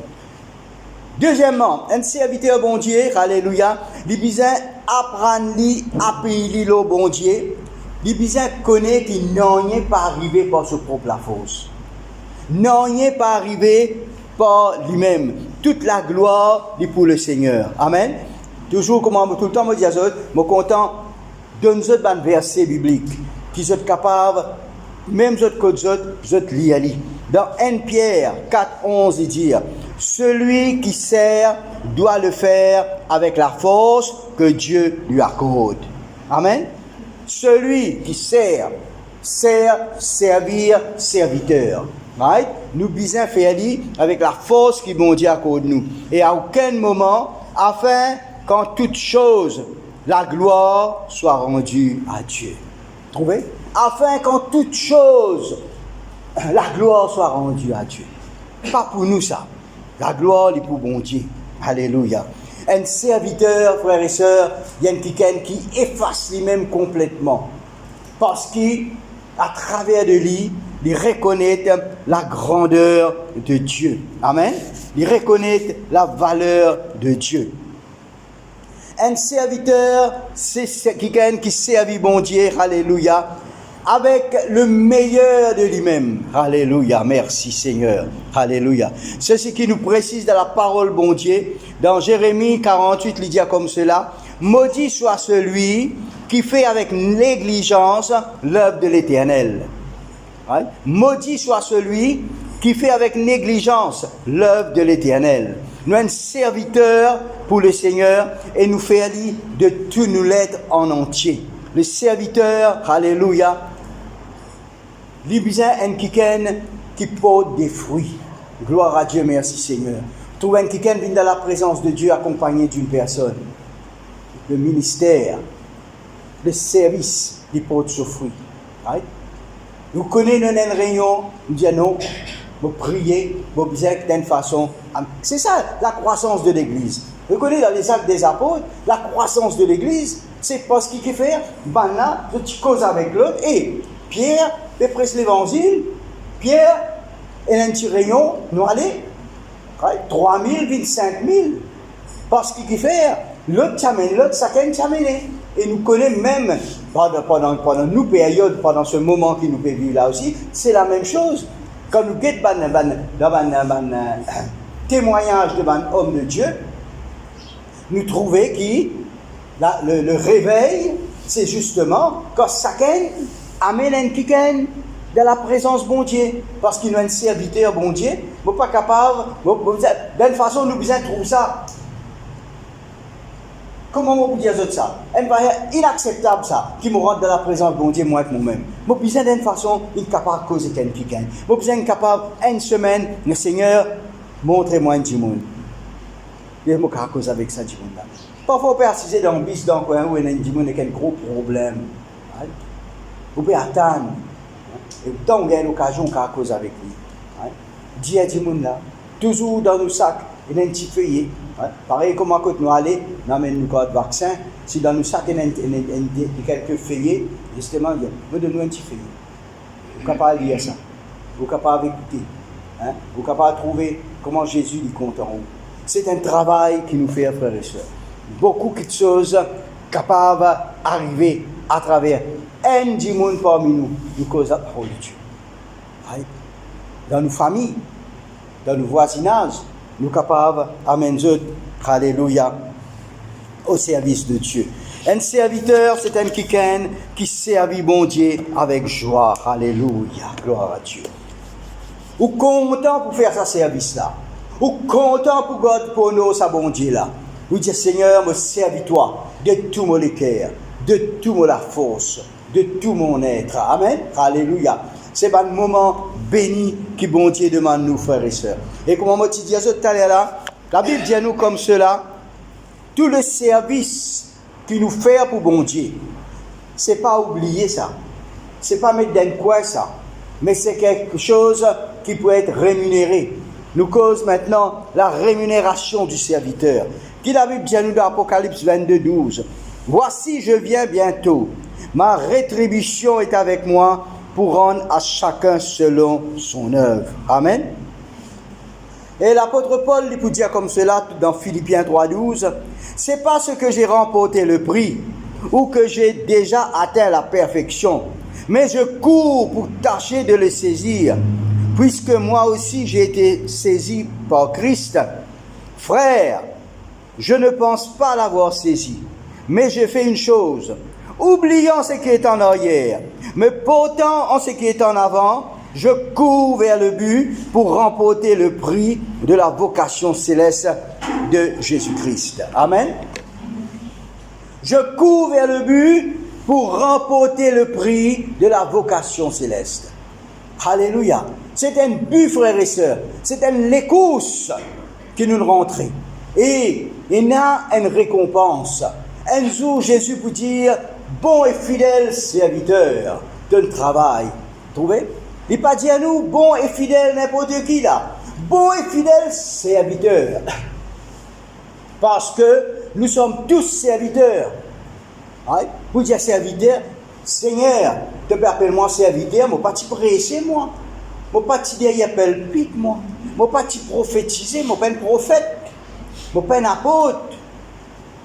deuxièmement, un serviteur bon Dieu, alléluia, il besoin apprendre à payer le bon Dieu. Il besoin connaître qu'il n'est pas arrivé par sa propre force. N'est pas arrivé par lui-même. Toute la gloire est pour le Seigneur. Amen. Toujours comme tout le temps, je dis à eux, je suis content de nous un verset biblique qui sont capables, même eux que eux lire. Dans 1 Pierre 4,11, il dit, celui qui sert doit le faire avec la force que Dieu lui accorde. Amen. Celui qui sert, servir, serviteur. Right? Nous besoin faire avec la force qui bon Dieu accorde nous. Et à aucun moment, afin qu'en toute chose, la gloire soit rendue à Dieu. Trouvez? Afin qu'en toute chose, la gloire soit rendue à Dieu. Pas pour nous ça. La gloire est pour bon Dieu. Alléluia. Un serviteur, frères et sœurs, il y a quelqu'un qui efface lui-même complètement. Parce qu'à travers de lui, il reconnaît la grandeur de Dieu. Amen. Il reconnaît la valeur de Dieu. Un serviteur, c'est quelqu'un qui servit bon Dieu. Alléluia. avec le meilleur de lui-même. Alléluia, merci Seigneur. Alléluia. C'est ce qui nous précise dans la parole bon Dieu. Dans Jérémie 48, il dit comme cela, « Maudit soit celui qui fait avec négligence l'œuvre de l'Éternel. » Right? Maudit soit celui qui fait avec négligence l'œuvre de l'Éternel. Nous sommes serviteurs pour le Seigneur et nous faire de tout nous l'être en entier. Le serviteur, alléluia, il besoin un quelqu'un qui porte des fruits. Gloire à Dieu, merci Seigneur. Trouver un quelqu'un qui vient dans la présence de Dieu accompagné d'une personne. Le ministère, le service, il porte ce fruit. Right? Nous connaissons une réunion, nous disons non, nous prions, nous besoin d'une façon. C'est ça la croissance de l'Église. Vous connaissez dans les actes des apôtres, la croissance de l'Église, c'est parce qu'il faut faire, ben là, tu causes avec l'autre, et Pierre, il prêche l'évangile, Pierre, et un petit rayon, nous allons, 3 000, 25 000, parce qu'il faut faire, l'autre t'amène, l'autre chacun t'amène. Et nous connaissons même, pendant nos périodes, pendant ce moment qui nous peut vivre là aussi, c'est la même chose. Quand nous guettons dans témoignage de homme de Dieu, nous trouvons que le réveil, c'est justement quand chacun amène un quelqu'un dans la présence bon Dieu, parce qu'il a un serviteur bon Dieu, nous ne sommes pas capables, d'une façon, nous besoin de trouver ça. Comment on peut dire ça? C'est inacceptable ça, qui me rentre dans la présence de mon Dieu, moi avec moi-même. Je suis besoin d'une façon, il est capable de causer quelqu'un. Je suis besoin capable, une semaine, le Seigneur, montrez-moi un petit monde. Je suis capable de causer avec ça, du monde là. Parfois, on peut assister dans un bis dans un coin où il y a un petit monde avec un gros problème. Vous pouvez attendre. Et tant qu'on a l'occasion, on peut causer avec lui. Dis à du monde là, toujours dans nos sacs, il y a un petit feuillet. Pareil comme quand nous allons, nous amènons nos cartes de vaccin. Si dans nos sacs il y a quelques feuillets, justement, nous donnons un petit feuillet. Vous êtes capable de lire ça. Vous êtes capable d'écouter. Vous êtes capable de trouver comment Jésus lui compte en haut. C'est un travail qui nous fait, frères et sœurs. Beaucoup de choses capables d'arriver à travers un du monde parmi nous. Nous causons la parole de Dieu. Dans nos familles, dans nos voisinages, nous sommes capables d'amener, alléluia, au service de Dieu. Un serviteur, c'est un quelqu'un qui servit bon Dieu avec joie. Alléluia, gloire à Dieu. Ou content pour faire ce service-là. Ou content pour God pour nous, sa bon Dieu là. Vous dites, Seigneur, me servis-toi de tout mon cœur, de tout mon force, de tout mon être. Amen. Alléluia. C'est un moment béni qui bon Dieu demande nous, frères et sœurs. Et comme on dit tout à l'heure là, la Bible dit à nous comme cela, tout le service qui nous fait pour bon Dieu, c'est pas oublier ça, c'est pas mettre dans le coin ça, mais c'est quelque chose qui peut être rémunéré. Nous cause maintenant la rémunération du serviteur. Qui la Bible dit à nous dans Apocalypse 22, 12. Voici, je viens bientôt. Ma rétribution est avec moi pour rendre à chacun selon son œuvre. Amen. Et l'apôtre Paul lui peut dire comme cela dans Philippiens 3, 12. C'est parce que j'ai remporté le prix ou que j'ai déjà atteint la perfection, mais je cours pour tâcher de le saisir, puisque moi aussi j'ai été saisi par Christ. Frère, je ne pense pas l'avoir saisi, mais je fais une chose, oubliant ce qui est en arrière, me portant en ce qui est en avant, je cours vers le but pour remporter le prix de la vocation céleste de Jésus-Christ. Amen. Je cours vers le but pour remporter le prix de la vocation céleste. Alléluia. C'est un but, frères et sœurs. C'est une course qui nous rentre. Et il y a une récompense. Un jour, Jésus peut dire, bon et fidèle serviteur de travail. Trouvez? Il n'a pas dit à nous, bon et fidèle n'importe qui là. Bon et fidèle serviteur. Parce que nous sommes tous serviteurs. Ouais. Vous dites serviteur, Seigneur, tu peux appeler moi serviteur, je ne pas prêcher moi. Je ne pas derrière pulpit moi. Je ne pas prophétiser, je ne pas un prophète. Je ne pas un apôtre.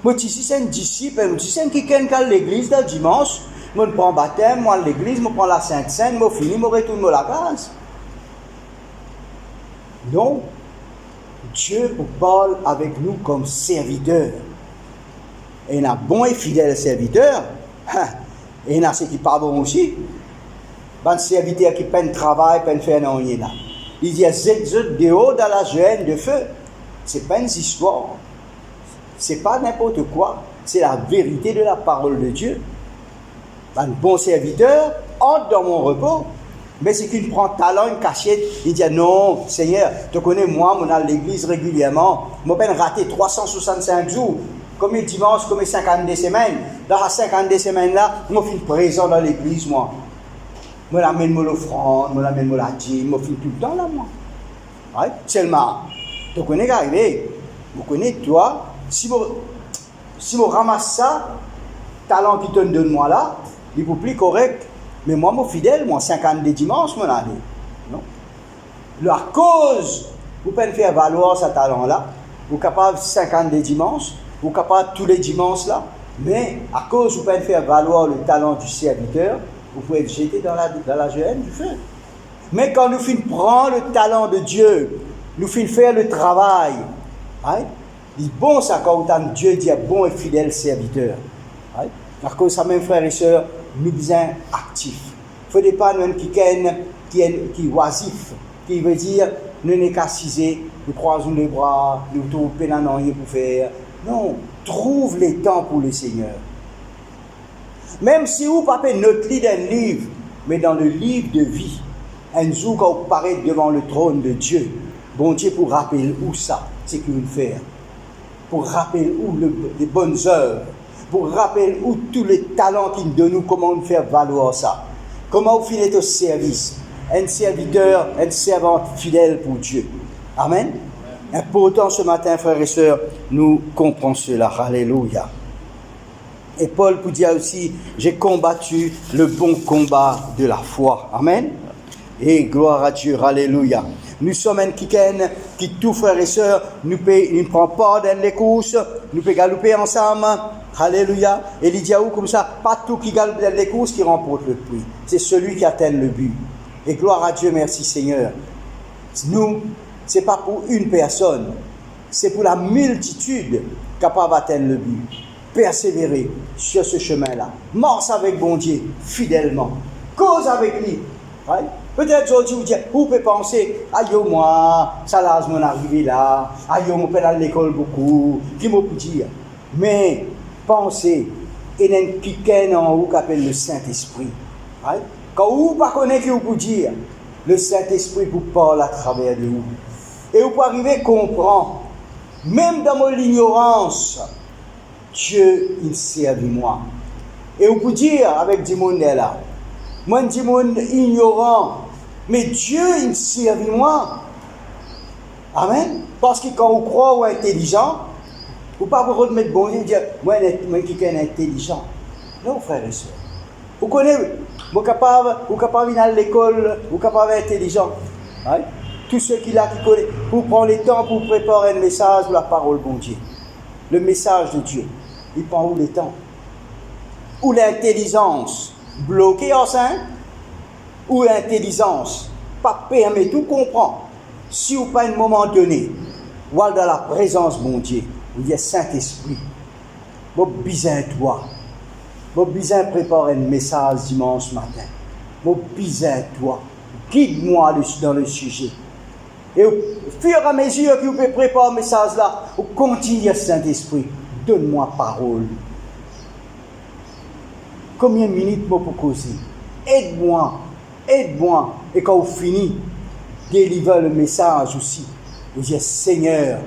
Je suis un disciple, je suis quelqu'un qui est à l'église le dimanche. Je prends le baptême, moi l'église, je prends la Sainte Seine, je finis, je retourne à la case. Non. Dieu parle avec nous comme serviteur. Et il y a bon et fidèle serviteur. Et il y a ceux qui parlent bon aussi. Bon serviteur qui peine travail, peine faire non rien là. Il dit zut dehors dans la gêne de feu. C'est pas une histoire. C'est pas n'importe quoi. C'est la vérité de la parole de Dieu. Un bon serviteur entre dans mon repos. Mais c'est qu'il prend talent, une cachette, il dit non, Seigneur, tu connais moi, je suis à l'église régulièrement, je vais rater 365 jours, comme les dimanches, comme les 52 semaines. Dans les 52 semaines-là, je suis présent dans l'église, moi. Je l'amène l'offrande, je l'amène la dîme, je suis tout le temps là, moi. Ouais? Seulement, tu connais qu'arrivé, tu connais toi, si je ramasse ça, talent qui te donne moi là, il est plus correct. Mais moi, je suis fidèle, moi, 52 dimanches, mon année. Non. La cause, vous pouvez faire valoir ce talent-là. Vous êtes capable 52 dimanches, vous êtes capable tous les dimanches là. Mais à cause, vous pouvez faire valoir le talent du serviteur, vous pouvez être jeté dans la gêne du feu. Mais quand nous finissons prendre le talent de Dieu, nous finissons faire le travail. Right? Il est bon ça quand Dieu dit bon et fidèle serviteur. Right? À cause de ça, même frères et sœurs, nous sommes actifs. Il ne faut pas nous qui est oisif, qui veut dire nous n'est qu'assisés, nous croisons les bras, nous trouvons rien pour faire. Non, trouve les temps pour le Seigneur. Même si vous ne pouvez pas notre lit d'un livre, mais dans le livre de vie, un jour quand vous paraît devant le trône de Dieu, bon Dieu pour rappeler où ça, c'est qu'il veut faire. Pour rappeler où les bonnes œuvres. Pour rappeler où tous les talents qu'il donne nous, comment nous faire valoir ça. Comment vous finissez au service. Un serviteur, une servante fidèle pour Dieu. Amen. Et pourtant, ce matin, frères et sœurs, nous comprenons cela. Alléluia. Et Paul pour dire aussi, j'ai combattu le bon combat de la foi. Amen. Et gloire à Dieu. Alléluia. Nous sommes un kiken qui, tous frères et sœurs, nous ne prend pas dans les courses, nous pouvons galoper ensemble. Alléluia. Et il dit à vous comme ça, pas tout qui galope dans les courses qui remporte le prix. C'est celui qui atteint le but. Et gloire à Dieu, merci Seigneur. Nous, ce n'est pas pour une personne, c'est pour la multitude capable d'atteindre le but. Persévérer sur ce chemin-là. Marche avec bon Dieu, fidèlement. Cause avec lui. Ouais. Peut-être aujourd'hui vous dites, vous pouvez penser, aïe moi, ça là, je m'en arrivé là, aïe, je peux aller à l'école beaucoup, qui m'a pu dire. Mais pensez, il y a un quelqu'un en haut qui appelle le Saint-Esprit. Ouais. Quand vous ne connaissez pas qui vous peut dire, le Saint-Esprit vous parle à travers de vous. Et vous pouvez arriver à comprendre, même dans mon ignorance, Dieu, il servi moi. Et vous pouvez dire avec du monde là, moi, je dis monde ignorant, mais Dieu, il servi moi. Amen. Parce que quand on croit ou intelligent, vous ne pouvez pas vous remettre bon Dieu et dire, moi, qui est intelligent. Non, frères et sœurs. Vous connaissez, vous êtes capable d'aller à l'école, vous êtes capable d'être intelligent. Ouais. Tous ceux qui connaissent, vous prenez le temps pour préparer un message pour la parole bon Dieu. Le message de Dieu. Il prend où le temps? Ou l'intelligence bloquée enceinte? Ou l'intelligence pas permet tout comprendre? Si vous pas un moment donné, ou dans la présence bon Dieu, vous dites Saint-Esprit, vous besoin de toi. Vous besoin de préparer un message dimanche matin. Vous besoin de toi. Guide-moi dans le sujet. Et au fur et à mesure que vous pouvez préparer un message là, vous continuez Saint-Esprit. Donne-moi parole. Combien de minutes pour causer? Aide-moi. Aide-moi. Et quand vous finissez, délivrez le message aussi. Vous dites, Seigneur,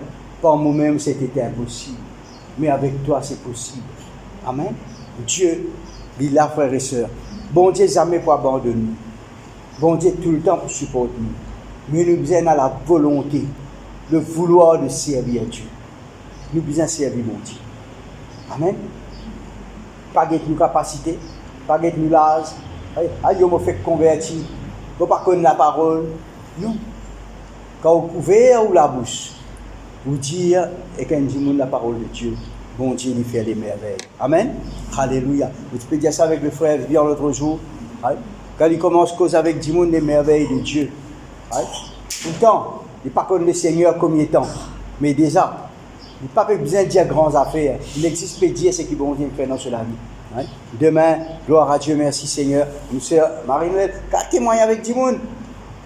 par moi-même c'était impossible. Mais avec toi c'est possible. Amen. Dieu, il est là, frères et sœurs. Bon Dieu, jamais pour abandonner. Bon Dieu, tout le temps pour supporter nous. Mais nous besoin à la volonté, le vouloir de servir Dieu. Nous besoin servir mon Dieu. Amen. Pas de nous capacité, pas de nous l'âge. Aïe, on me fait convertir. Vous ne pas connaître la parole. Non. Quand vous pouvez ou la bouche, vous dire et quand dit la parole de Dieu, bon Dieu, il fait les merveilles. Amen. Alléluia. Tu peux dire ça avec le frère Vian l'autre jour. Right? Quand il commence à causer avec du monde les merveilles de Dieu. Right? Tout le temps. Il n'est pas comme le Seigneur combien de temps. Mais déjà, il n'a pas besoin de dire grandes affaires. Il existe pas dire ce qui bon Dieu fait dans cela vie. Right? Demain, gloire à Dieu, merci Seigneur. Nous sœur Marie-Noël, quand témoigne avec du monde,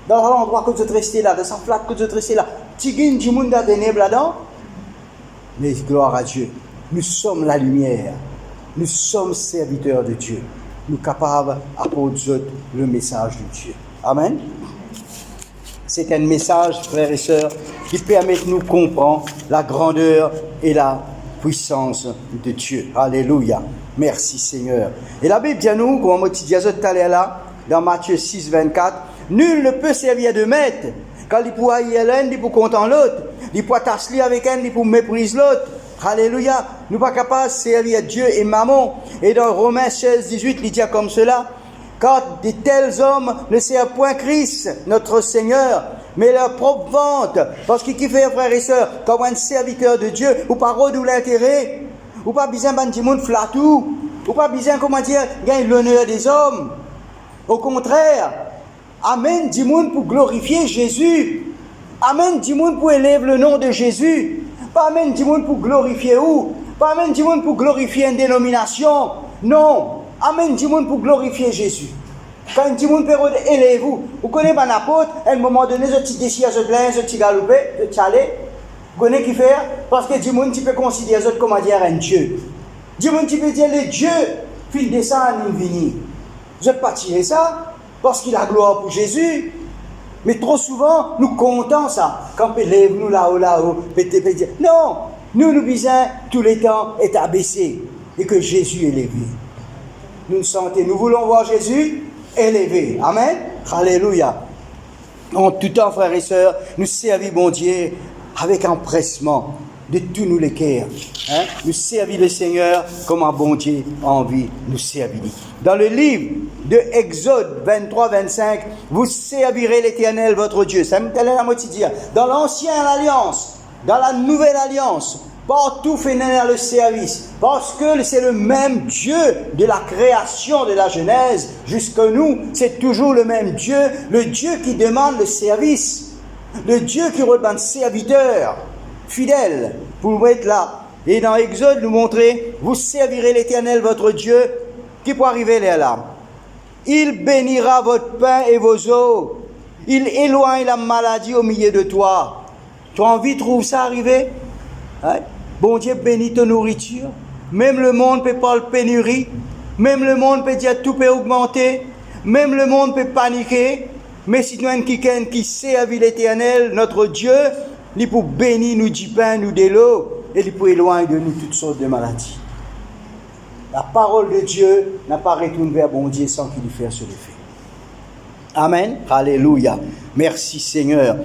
dans l'endroit que tu es resté là, dans sa flaque que tu es resté là, tu gagnes du monde dans des ténèbres là-dedans. Mais gloire à Dieu. Nous sommes la lumière. Nous sommes serviteurs de Dieu. Nous sommes capables d'apporter le message de Dieu. Amen. C'est un message, frères et sœurs, qui permet de nous comprendre la grandeur et la puissance de Dieu. Alléluia. Merci Seigneur. Et la Bible dit à nous, comme on dit tout à l'heure là, dans Matthieu 6, 24, nul ne peut servir de maître. Quand il peut haïr l'un, il peut content l'autre. Il peut t'asseoir avec un, il peut mépriser l'autre. Alléluia. Nous ne sommes pas capables de servir Dieu et Mammon. Et dans Romains 16, 18, il dit comme cela. Car de tels hommes ne servent point Christ, notre Seigneur, mais leur propre vente. Parce qu'il fait, frères et sœurs, comme un serviteur de Dieu, ou pas ou l'intérêt, ou pas besoin de monde flatou, ou pas besoin, comment dire, gagner l'honneur des hommes. Au contraire, Amen, du monde pour glorifier Jésus. Amen, du monde pour élever le nom de Jésus. Pas Amen, du monde pour glorifier où? Pas Amen, du monde pour glorifier une dénomination. Non. Amen, du monde pour glorifier Jésus. Quand du monde peut élever vous. Vous connaissez un apôtre, à un moment donné, je petit déchire, je plains, je petit galopé, je tchalé. Vous connaissez qui fait? Parce que du monde, tu peux considérer ça comme dire un Dieu. Du monde, tu peux dire le Dieu, fil descend à nous venir. Je ne peux pas tirer ça. Parce qu'il a gloire pour Jésus. Mais trop souvent, nous comptons ça. Quand on lève nous là-haut, pété. Non, nous besoin tous les temps est abaissé et que Jésus est élevé. Nous nous voulons voir Jésus élevé. Amen. Alléluia. En tout temps, frères et sœurs, nous servir bon Dieu avec empressement de tous nous les cœurs. Hein? Nous servir le Seigneur comme un bon Dieu a envie de nous servir. Dans le livre de Exode 23-25, vous servirez l'Éternel votre Dieu. Ça me telle la moitié dire. Dans l'ancienne alliance, dans la nouvelle alliance, partout fait naître le service. Parce que c'est le même Dieu de la création de la Genèse jusqu'à nous. C'est toujours le même Dieu. Le Dieu qui demande le service. Le Dieu qui redemande serviteur fidèle pour vous être là. Et dans Exode, nous montrer, vous servirez l'Éternel votre Dieu, qui peut arriver là. Il bénira votre pain et vos eaux. Il éloigne la maladie au milieu de toi. Tu as envie de trouver ça arriver? Hein? Bon Dieu bénit ta nourriture. Même le monde peut parler de pénurie. Même le monde peut dire tout peut augmenter. Même le monde peut paniquer. Mais si tu as quelqu'un qui servit l'Éternel, notre Dieu, il peut bénir nous du pain, nous de l'eau, et il peut éloigner de nous toutes sortes de maladies. La parole de Dieu n'a pas retourné vers bon Dieu sans qu'il y fasse sur le fait. Amen. Alléluia. Merci Seigneur.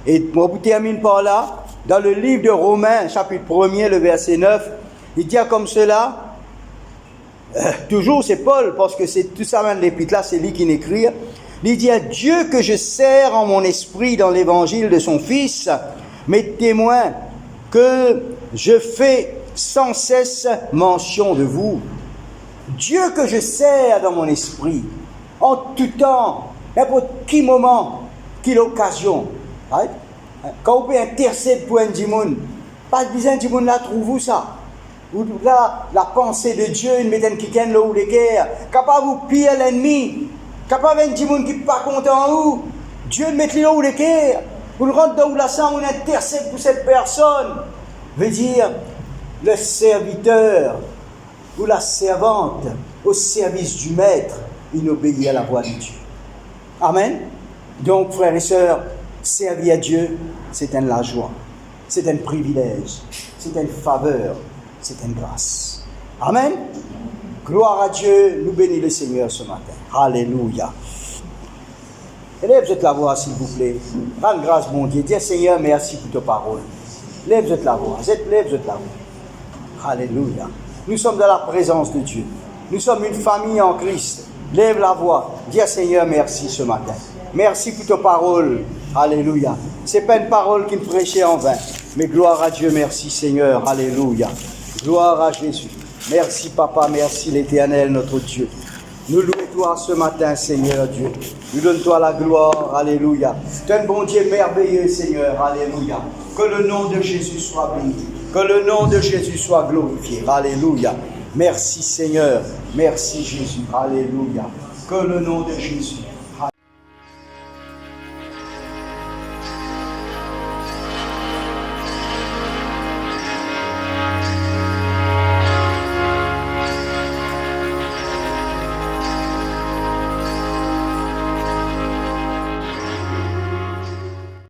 Et moi, je termine par là. Dans le livre de Romains, chapitre 1er, le verset 9, il dit comme cela. Toujours c'est Paul, parce que c'est tout ça même l'épître là, c'est lui qui l'écrit. Il dit à Dieu que je sers en mon esprit dans l'évangile de son Fils, mes témoins, que je fais sans cesse mention de vous. Dieu que je sers dans mon esprit, en tout temps, n'importe qui moment, quelle occasion. Right? Quand vous pouvez intercéder pour un monde, pas besoin du monde là, trouve-vous ça. Ou là, la pensée de Dieu, il met un quelqu'un là où les guerres, capable de vous piller l'ennemi, capable d'un monde qui n'est pas content où, Dieu met là où les guerres. Vous le rentrez dans la sang, on intercède pour cette personne. Veut dire, le serviteur ou la servante au service du maître, il obéit à la voix de Dieu. Amen. Donc, frères et sœurs, servir à Dieu, c'est la joie, c'est un privilège, c'est une faveur, c'est une grâce. Amen. Gloire à Dieu, nous bénissons le Seigneur ce matin. Alléluia. Lève-toi la voix, s'il vous plaît. Rends grâce, mon Dieu. Dis Seigneur, merci pour ta parole. Lève-toi la voix. Lève-toi la voix. Alléluia. Nous sommes dans la présence de Dieu. Nous sommes une famille en Christ. Lève la voix. Dis Seigneur, merci ce matin. Merci pour ta parole. Alléluia. Ce n'est pas une parole qui me prêchait en vain. Mais gloire à Dieu, merci Seigneur. Alléluia. Gloire à Jésus. Merci Papa, merci l'Éternel, notre Dieu. Nous louons-toi ce matin, Seigneur Dieu. Nous donne-toi la gloire, alléluia. Tu es un bon Dieu merveilleux, Seigneur, alléluia. Que le nom de Jésus soit béni. Que le nom de Jésus soit glorifié, alléluia. Merci Seigneur, merci Jésus, alléluia. Que le nom de Jésus